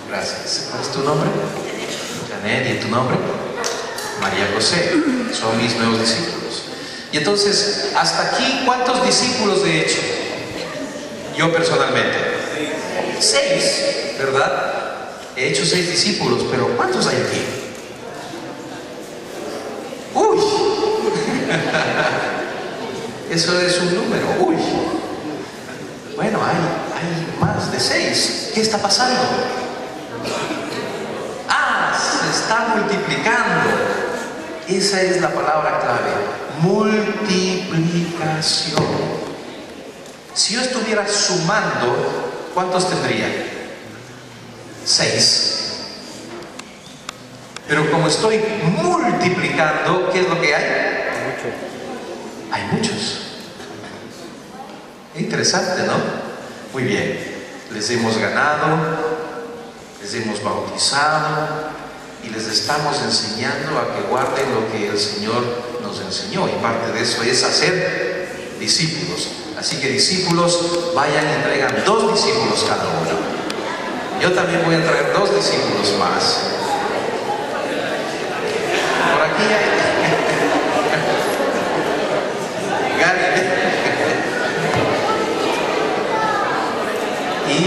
Speaker 1: Gracias. ¿Cuál es tu nombre? Janet. ¿Y tu nombre? María José. Son mis nuevos discípulos. Y entonces, hasta aquí, ¿cuántos discípulos he hecho? Yo personalmente. 6, ¿verdad? He hecho 6 discípulos, pero ¿cuántos hay aquí? ¡Uy! Eso es un número. ¡Uy! Bueno, hay más de 6. ¿Qué está pasando? Se está multiplicando. Esa es la palabra clave. Multiplicación. Si yo estuviera sumando, ¿cuántos tendría? 6. Pero como estoy multiplicando, ¿qué es lo que hay? Hay muchos. Interesante, ¿no? Muy bien. Les hemos ganado, les hemos bautizado y les estamos enseñando a que guarden lo que el Señor nos enseñó. Y parte de eso es hacer discípulos. Así que discípulos, vayan y traigan 2 discípulos cada uno. Yo también voy a traer 2 discípulos más. Por aquí hay Gary. Y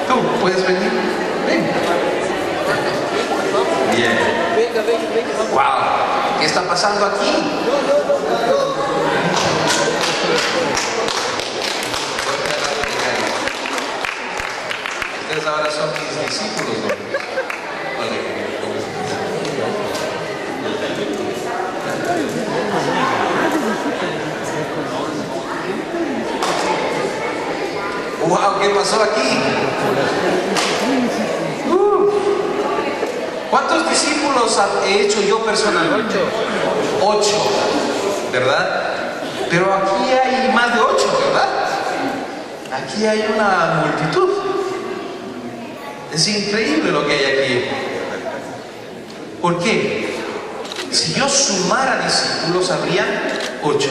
Speaker 1: tú puedes venir. Ven. Bien. Wow. ¿Qué está pasando aquí? Ustedes ahora son mis discípulos, ¿no? Wow, ¿qué pasó aquí? ¿Cuántos discípulos he hecho yo personalmente? 8, ¿verdad? Pero aquí hay más de 8, ¿verdad? Aquí hay una multitud. Es increíble lo que hay aquí. ¿Por qué? Si yo sumara discípulos habría 8,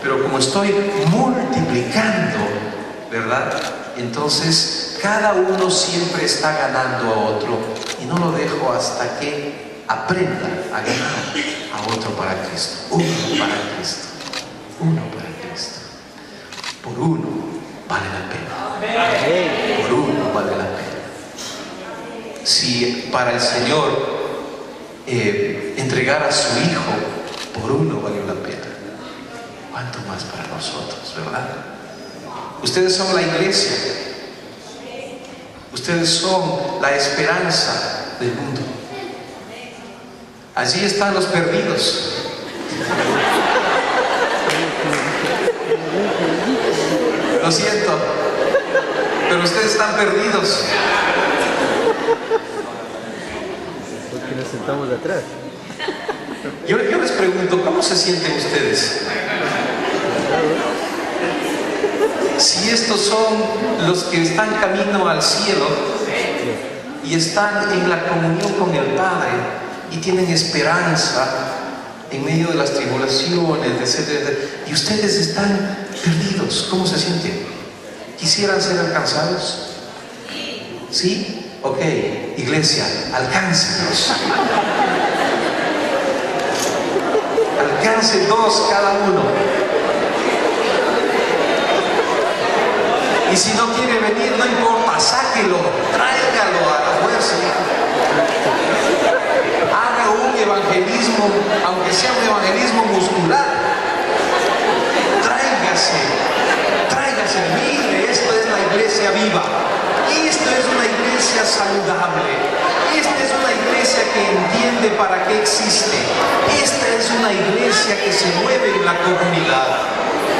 Speaker 1: pero como estoy multiplicando, ¿verdad? Entonces cada uno siempre está ganando a otro y no lo dejo hasta que aprenda a ganar a otro para Cristo. Uno para Cristo. Uno para Cristo. Por uno vale la pena. Por uno vale la pena. Si para el Señor entregar a su Hijo por uno valió la pena, ¿cuánto más para nosotros, verdad? Ustedes son la iglesia. Ustedes son la esperanza del mundo. Allí están los perdidos. Lo siento, pero ustedes están perdidos.
Speaker 2: Porque nos sentamos atrás.
Speaker 1: Yo les pregunto, ¿cómo se sienten ustedes? Si estos son los que están camino al cielo y están en la comunión con el Padre y tienen esperanza en medio de las tribulaciones, etcétera, y ustedes están perdidos, ¿cómo se sienten? ¿Quisieran ser alcanzados? ¿Sí? Ok, iglesia, alcáncenos. Alcance 2 cada uno. Y si no quiere venir, no importa, sáquelo, tráigalo a la fuerza. Haga un evangelismo, aunque sea un evangelismo muscular. Tráigase, mire, esto es la iglesia viva. Esto es una iglesia saludable. Esta es una iglesia que entiende para qué existe. Esta es una iglesia que se mueve en la comunidad.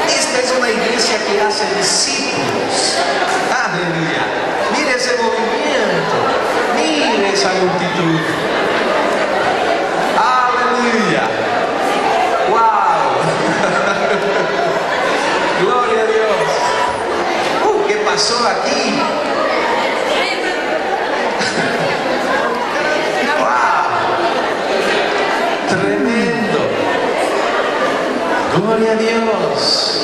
Speaker 1: Esta es una iglesia que hace discípulos. Aleluya. Mire ese movimiento. Mire esa multitud. Aleluya. Wow. Gloria a Dios. ¿Qué pasó aquí? Wow. Tremendo. Gloria a Dios.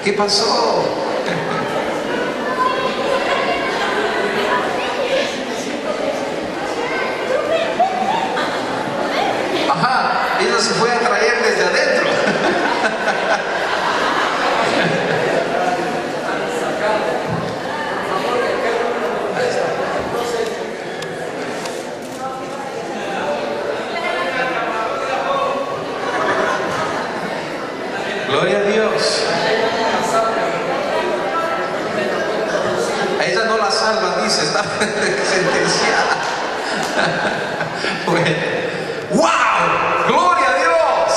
Speaker 1: ¿Qué pasó? Ajá, ella se fue a traer desde adentro. Gloria a Dios. A ella no la salva, dice, está sentenciada. Bueno. ¡Wow! ¡Gloria a Dios!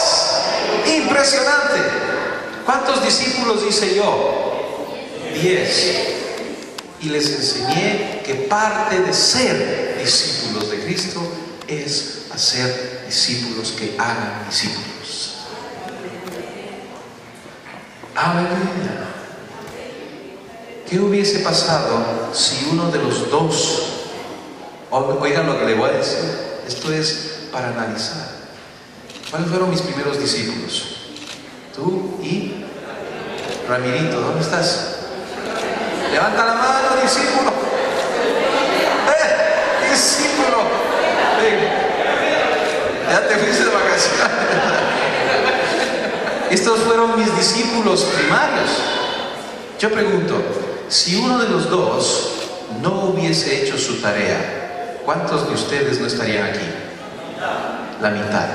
Speaker 1: Impresionante. ¿Cuántos discípulos hice yo? 10. Y les enseñé que parte de ser discípulos de Cristo es hacer discípulos que hagan discípulos. Aleluya. ¿Qué hubiese pasado si uno de los dos, oigan lo que le voy a decir, esto es para analizar? ¿Cuáles fueron mis primeros discípulos? Tú y Ramirito, ¿dónde estás? Levanta la mano, discípulo. Discípulo. Ya te fuiste de vacaciones. Estos fueron mis discípulos primarios. Yo pregunto, si uno de los dos no hubiese hecho su tarea, ¿cuántos de ustedes no estarían aquí? La mitad.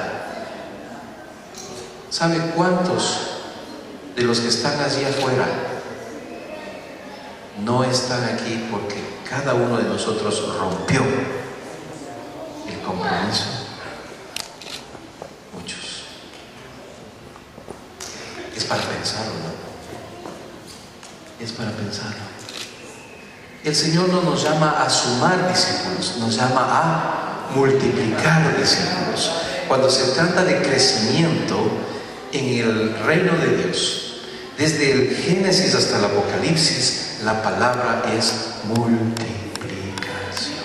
Speaker 1: ¿Sabe cuántos de los que están allí afuera no están aquí porque cada uno de nosotros rompió el compromiso? Muchos. Es para pensarlo, ¿no? Es para pensarlo. El Señor no nos llama a sumar discípulos, nos llama a multiplicar discípulos. Cuando se trata de crecimiento en el reino de Dios, desde el Génesis hasta el Apocalipsis, la palabra es multiplicación.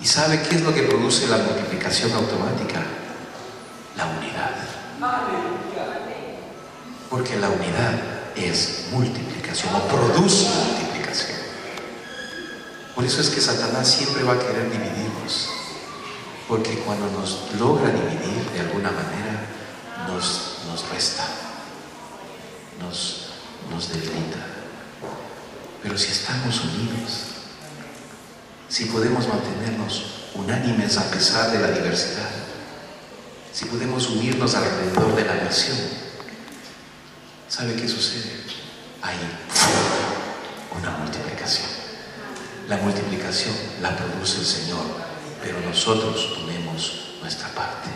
Speaker 1: ¿Y sabe qué es lo que produce la multiplicación automática? La unidad. Porque la unidad es multiplicación o produce multiplicación. Por eso es que Satanás siempre va a querer dividirnos, porque cuando nos logra dividir de alguna manera nos resta, nos debilita. Pero si estamos unidos, si podemos mantenernos unánimes a pesar de la diversidad, si podemos unirnos alrededor de la misión, ¿sabe qué sucede? Hay una multiplicación. La multiplicación la produce el Señor, pero nosotros ponemos nuestra parte.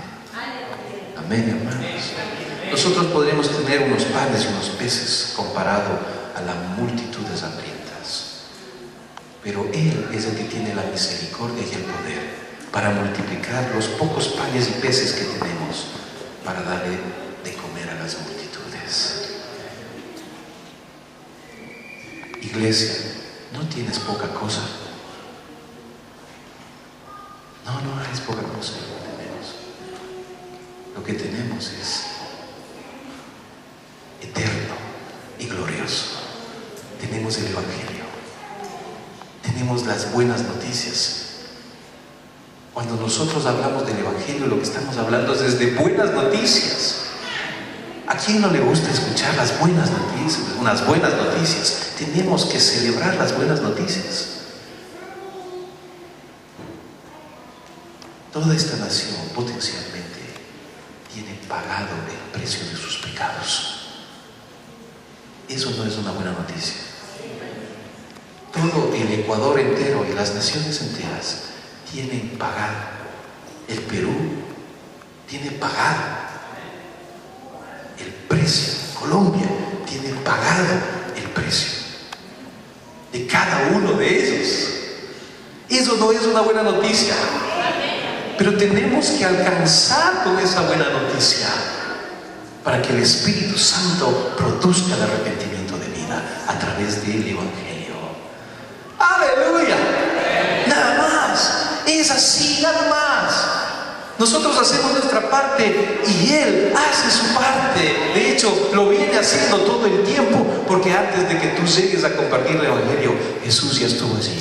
Speaker 1: Amén, hermanos. Nosotros podremos tener unos panes y unos peces comparado a la multitud de hambrientas, pero Él es el que tiene la misericordia y el poder para multiplicar los pocos panes y peces que tenemos para darle de comer a las multitudes. Iglesia, no tienes poca cosa. No es poca cosa lo que tenemos. Lo que tenemos es eterno y glorioso. Tenemos el Evangelio. Tenemos las buenas noticias. Cuando nosotros hablamos del Evangelio, lo que estamos hablando es desde buenas noticias. ¿A quién no le gusta escuchar las buenas noticias? Unas buenas noticias. Tenemos que celebrar las buenas noticias. Toda esta nación potencialmente tiene pagado el precio de sus pecados. Eso no es una buena noticia. Todo el Ecuador entero y las naciones enteras tienen pagado. El Perú tiene pagado el precio. Colombia tiene pagado el precio de cada uno de ellos. Eso no es una buena noticia, pero tenemos que alcanzar con esa buena noticia para que el Espíritu Santo produzca el arrepentimiento de vida a través del Evangelio. ¡Aleluya! Nada más. Es así, nada más. Nosotros hacemos nuestra parte y Él hace su parte. De hecho, lo viene haciendo todo el tiempo, porque antes de que tú llegues a compartir el Evangelio, Jesús ya estuvo allí,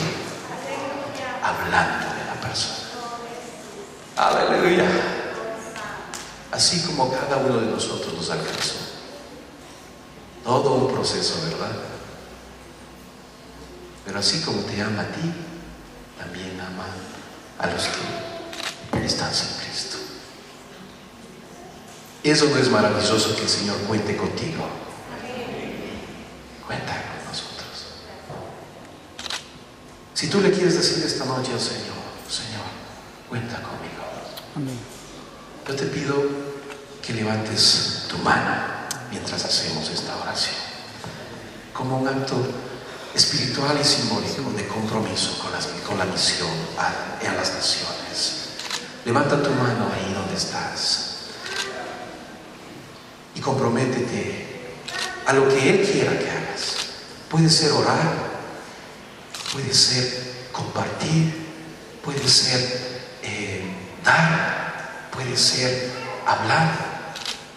Speaker 1: hablando de la persona. Aleluya. Así como cada uno de nosotros nos alcanzó. Todo un proceso, ¿verdad? Pero así como te ama a ti, también ama a los que están sin Cristo. Eso no es maravilloso, que el Señor cuente contigo. Cuenta con nosotros. Si tú le quieres decir esta noche al Señor: Señor, cuenta conmigo.
Speaker 2: Amén.
Speaker 1: Yo te pido que levantes tu mano mientras hacemos esta oración, como un acto espiritual y simbólico de compromiso con la misión a las naciones. Levanta tu mano ahí donde estás y comprométete a lo que Él quiera que hagas. Puede ser orar, puede ser compartir, puede ser dar, puede ser hablar.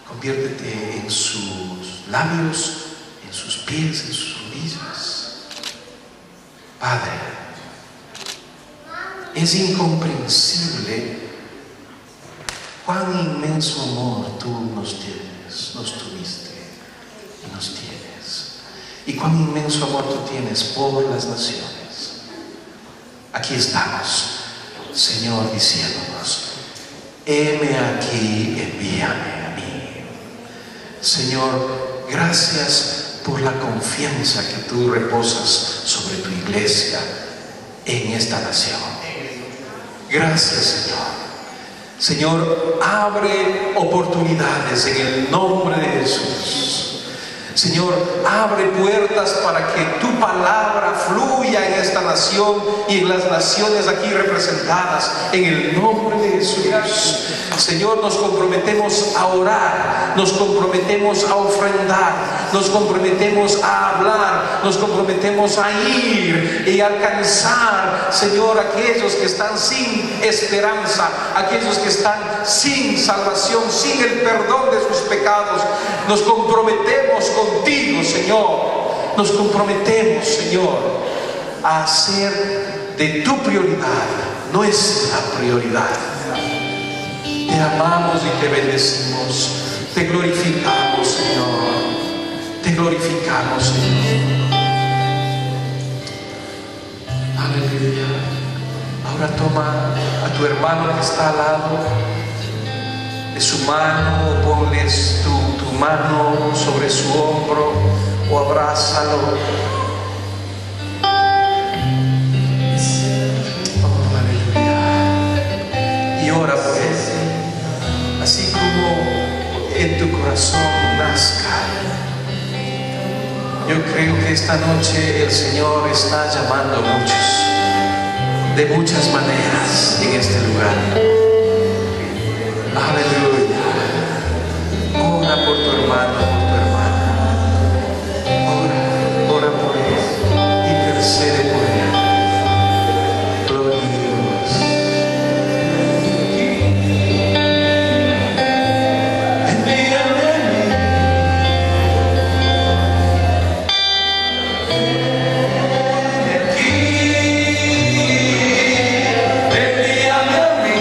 Speaker 1: Conviértete en sus labios, en sus pies, en sus rodillas. Padre, es incomprensible cuán inmenso amor tú nos tienes, nos tuviste y nos tienes, y cuán inmenso amor tú tienes por las naciones. Aquí estamos, Señor, diciéndonos: heme aquí, envíame a mí. Señor, gracias por la confianza que tú reposas sobre tu iglesia en esta nación. Gracias, Señor. Señor, abre oportunidades en el nombre de Jesús. Señor, abre puertas para que tu palabra fluya en esta nación y en las naciones aquí representadas, en el nombre de Jesús. Señor, nos comprometemos a orar, nos comprometemos a ofrendar, nos comprometemos a hablar, nos comprometemos a ir y alcanzar, Señor, aquellos que están sin esperanza, aquellos que están sin salvación, sin el perdón de sus pecados. Nos comprometemos contigo, Señor. Nos comprometemos, Señor, a hacer de tu prioridad nuestra prioridad. Te amamos y te bendecimos. Te glorificamos, Señor. Te glorificamos, Señor. Aleluya. Ahora toma a tu hermano que está al lado de su mano, ponles tu mano sobre su hombro o abrázalo. Oh, aleluya. Y ora por él, así como en tu corazón nazca. Yo creo que esta noche el Señor está llamando a muchos, de muchas maneras, en este lugar. Aleluya. Ora por tu hermano, por tu hermana. Ora por él. Intercede por él. Gloria a Dios. Envíame a mí. Envíame a mí.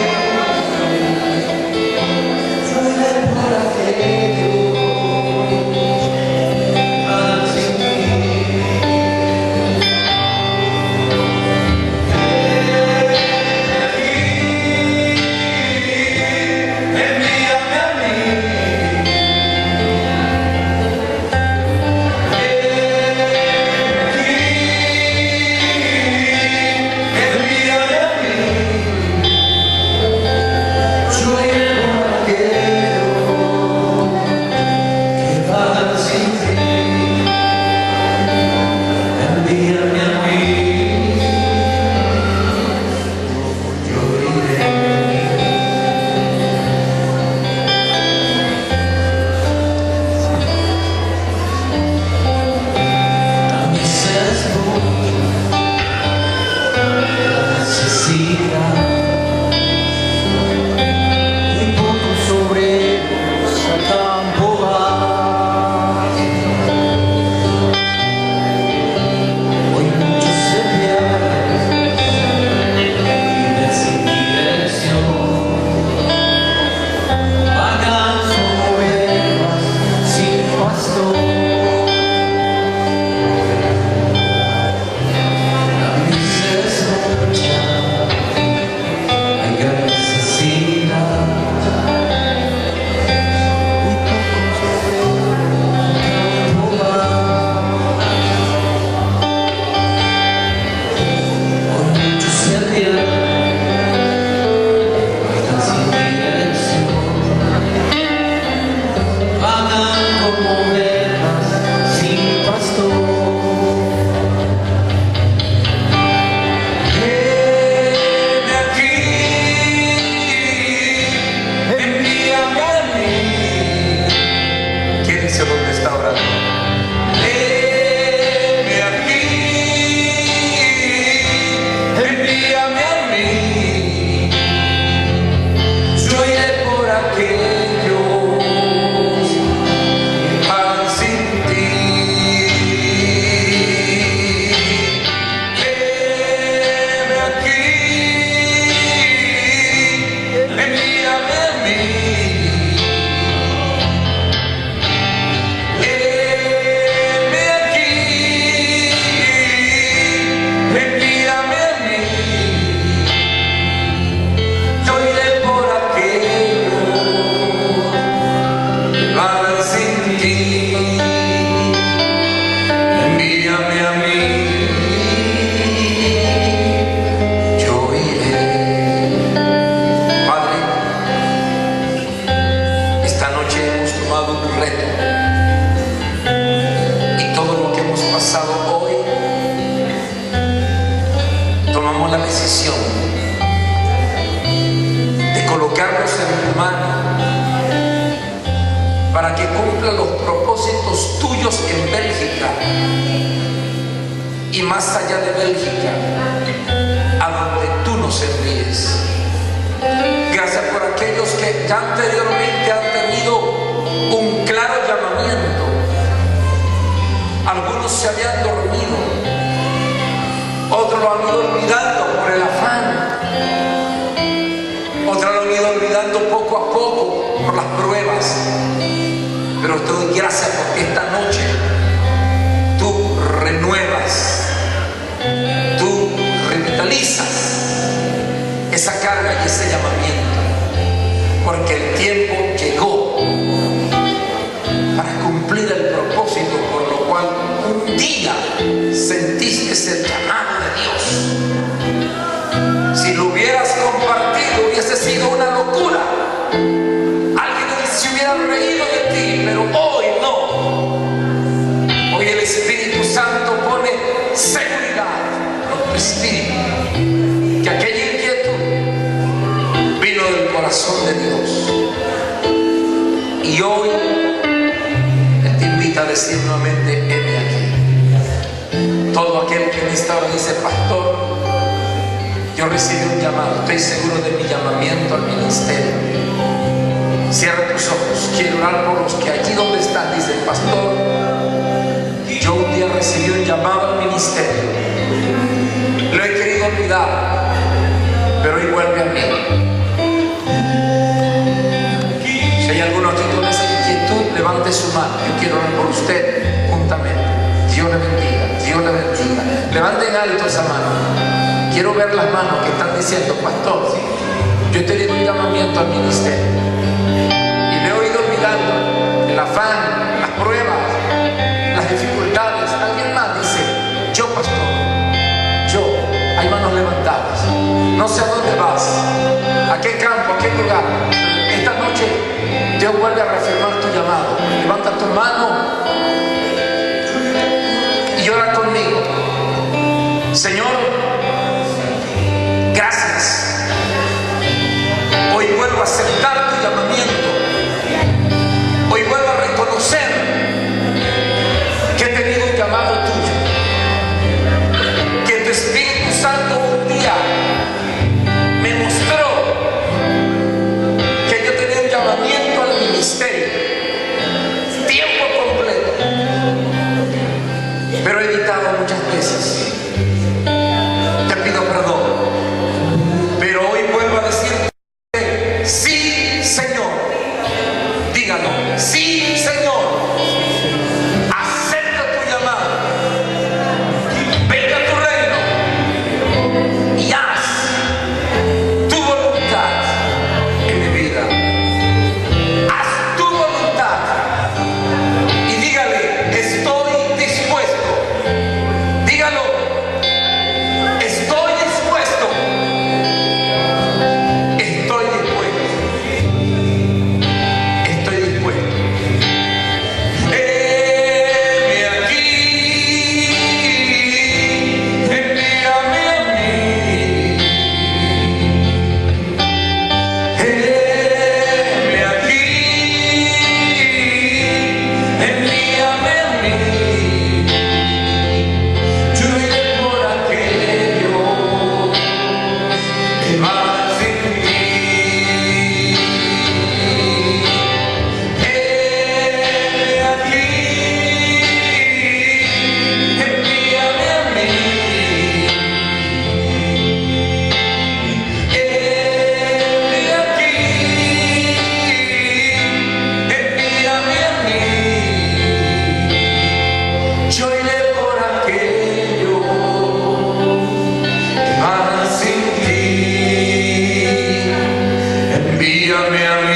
Speaker 1: la decisión de colocarnos en tu mano para que cumpla los propósitos tuyos en Bélgica y más allá de Bélgica, a donde tú nos envíes. Gracias por aquellos que ya anteriormente han tenido un claro llamamiento. Algunos se habían dormido, otros lo han ido olvidando por el afán, otros lo han ido olvidando poco a poco por las pruebas. Pero te doy gracias porque esta noche tú renuevas, tú revitalizas esa carga y ese llamamiento, porque el tiempo llegó para cumplir el propósito por lo cual un día sentiste el llamado de Dios. Si lo hubieras compartido hubiese sido una locura, alguien se hubiera reído de ti, pero hoy no. Hoy el Espíritu Santo pone seguridad en tu espíritu, que aquella inquietud vino del corazón de Dios. Y hoy Él te invita a decir nuevamente: heme aquí. Todo aquel que en esta hora dice: pastor, yo recibí un llamado, estoy seguro de mi llamamiento al ministerio. Cierra tus ojos, quiero orar por los que allí donde están dicen: pastor, yo un día recibí un llamado al ministerio, lo he querido olvidar, pero hoy vuelve a mí. Si hay alguno aquí con esa inquietud, levante su mano, yo quiero orar por usted juntamente. Dios le bendiga, Dios le bendiga. Levanten alto esa mano, quiero ver las manos que están diciendo: pastor, yo he tenido un llamamiento al ministerio, el afán, las pruebas, las dificultades. Alguien más dice: yo, pastor, yo. Hay manos levantadas. No sé a dónde vas, a qué campo, a qué lugar. Esta noche Dios vuelve a reafirmar tu llamado. Levanta tu mano y ora conmigo. Señor, gracias. Hoy vuelvo a aceptar tu llamamiento. Hoy vuelvo a reconocer que he tenido un llamado tuyo, que tu Espíritu Santo un día me mostró que yo tenía un llamamiento al ministerio, tiempo completo, pero he evitado muchas veces. Te pido perdón, pero hoy vuelvo a decirte: sí, Señor. Dígalo: sí, Señor, acepta tu llamado, venga a tu reino y haz tu voluntad en mi vida. Haz tu voluntad y dígale: estoy dispuesto. Dígalo: estoy dispuesto. Estoy dispuesto. Estoy dispuesto. Heme aquí, envíame a mí. Heme aquí, envíame a mí. Yo iré por aquello que va sin ti. Yo iré por aquello que va sin ti. Envíame a mí.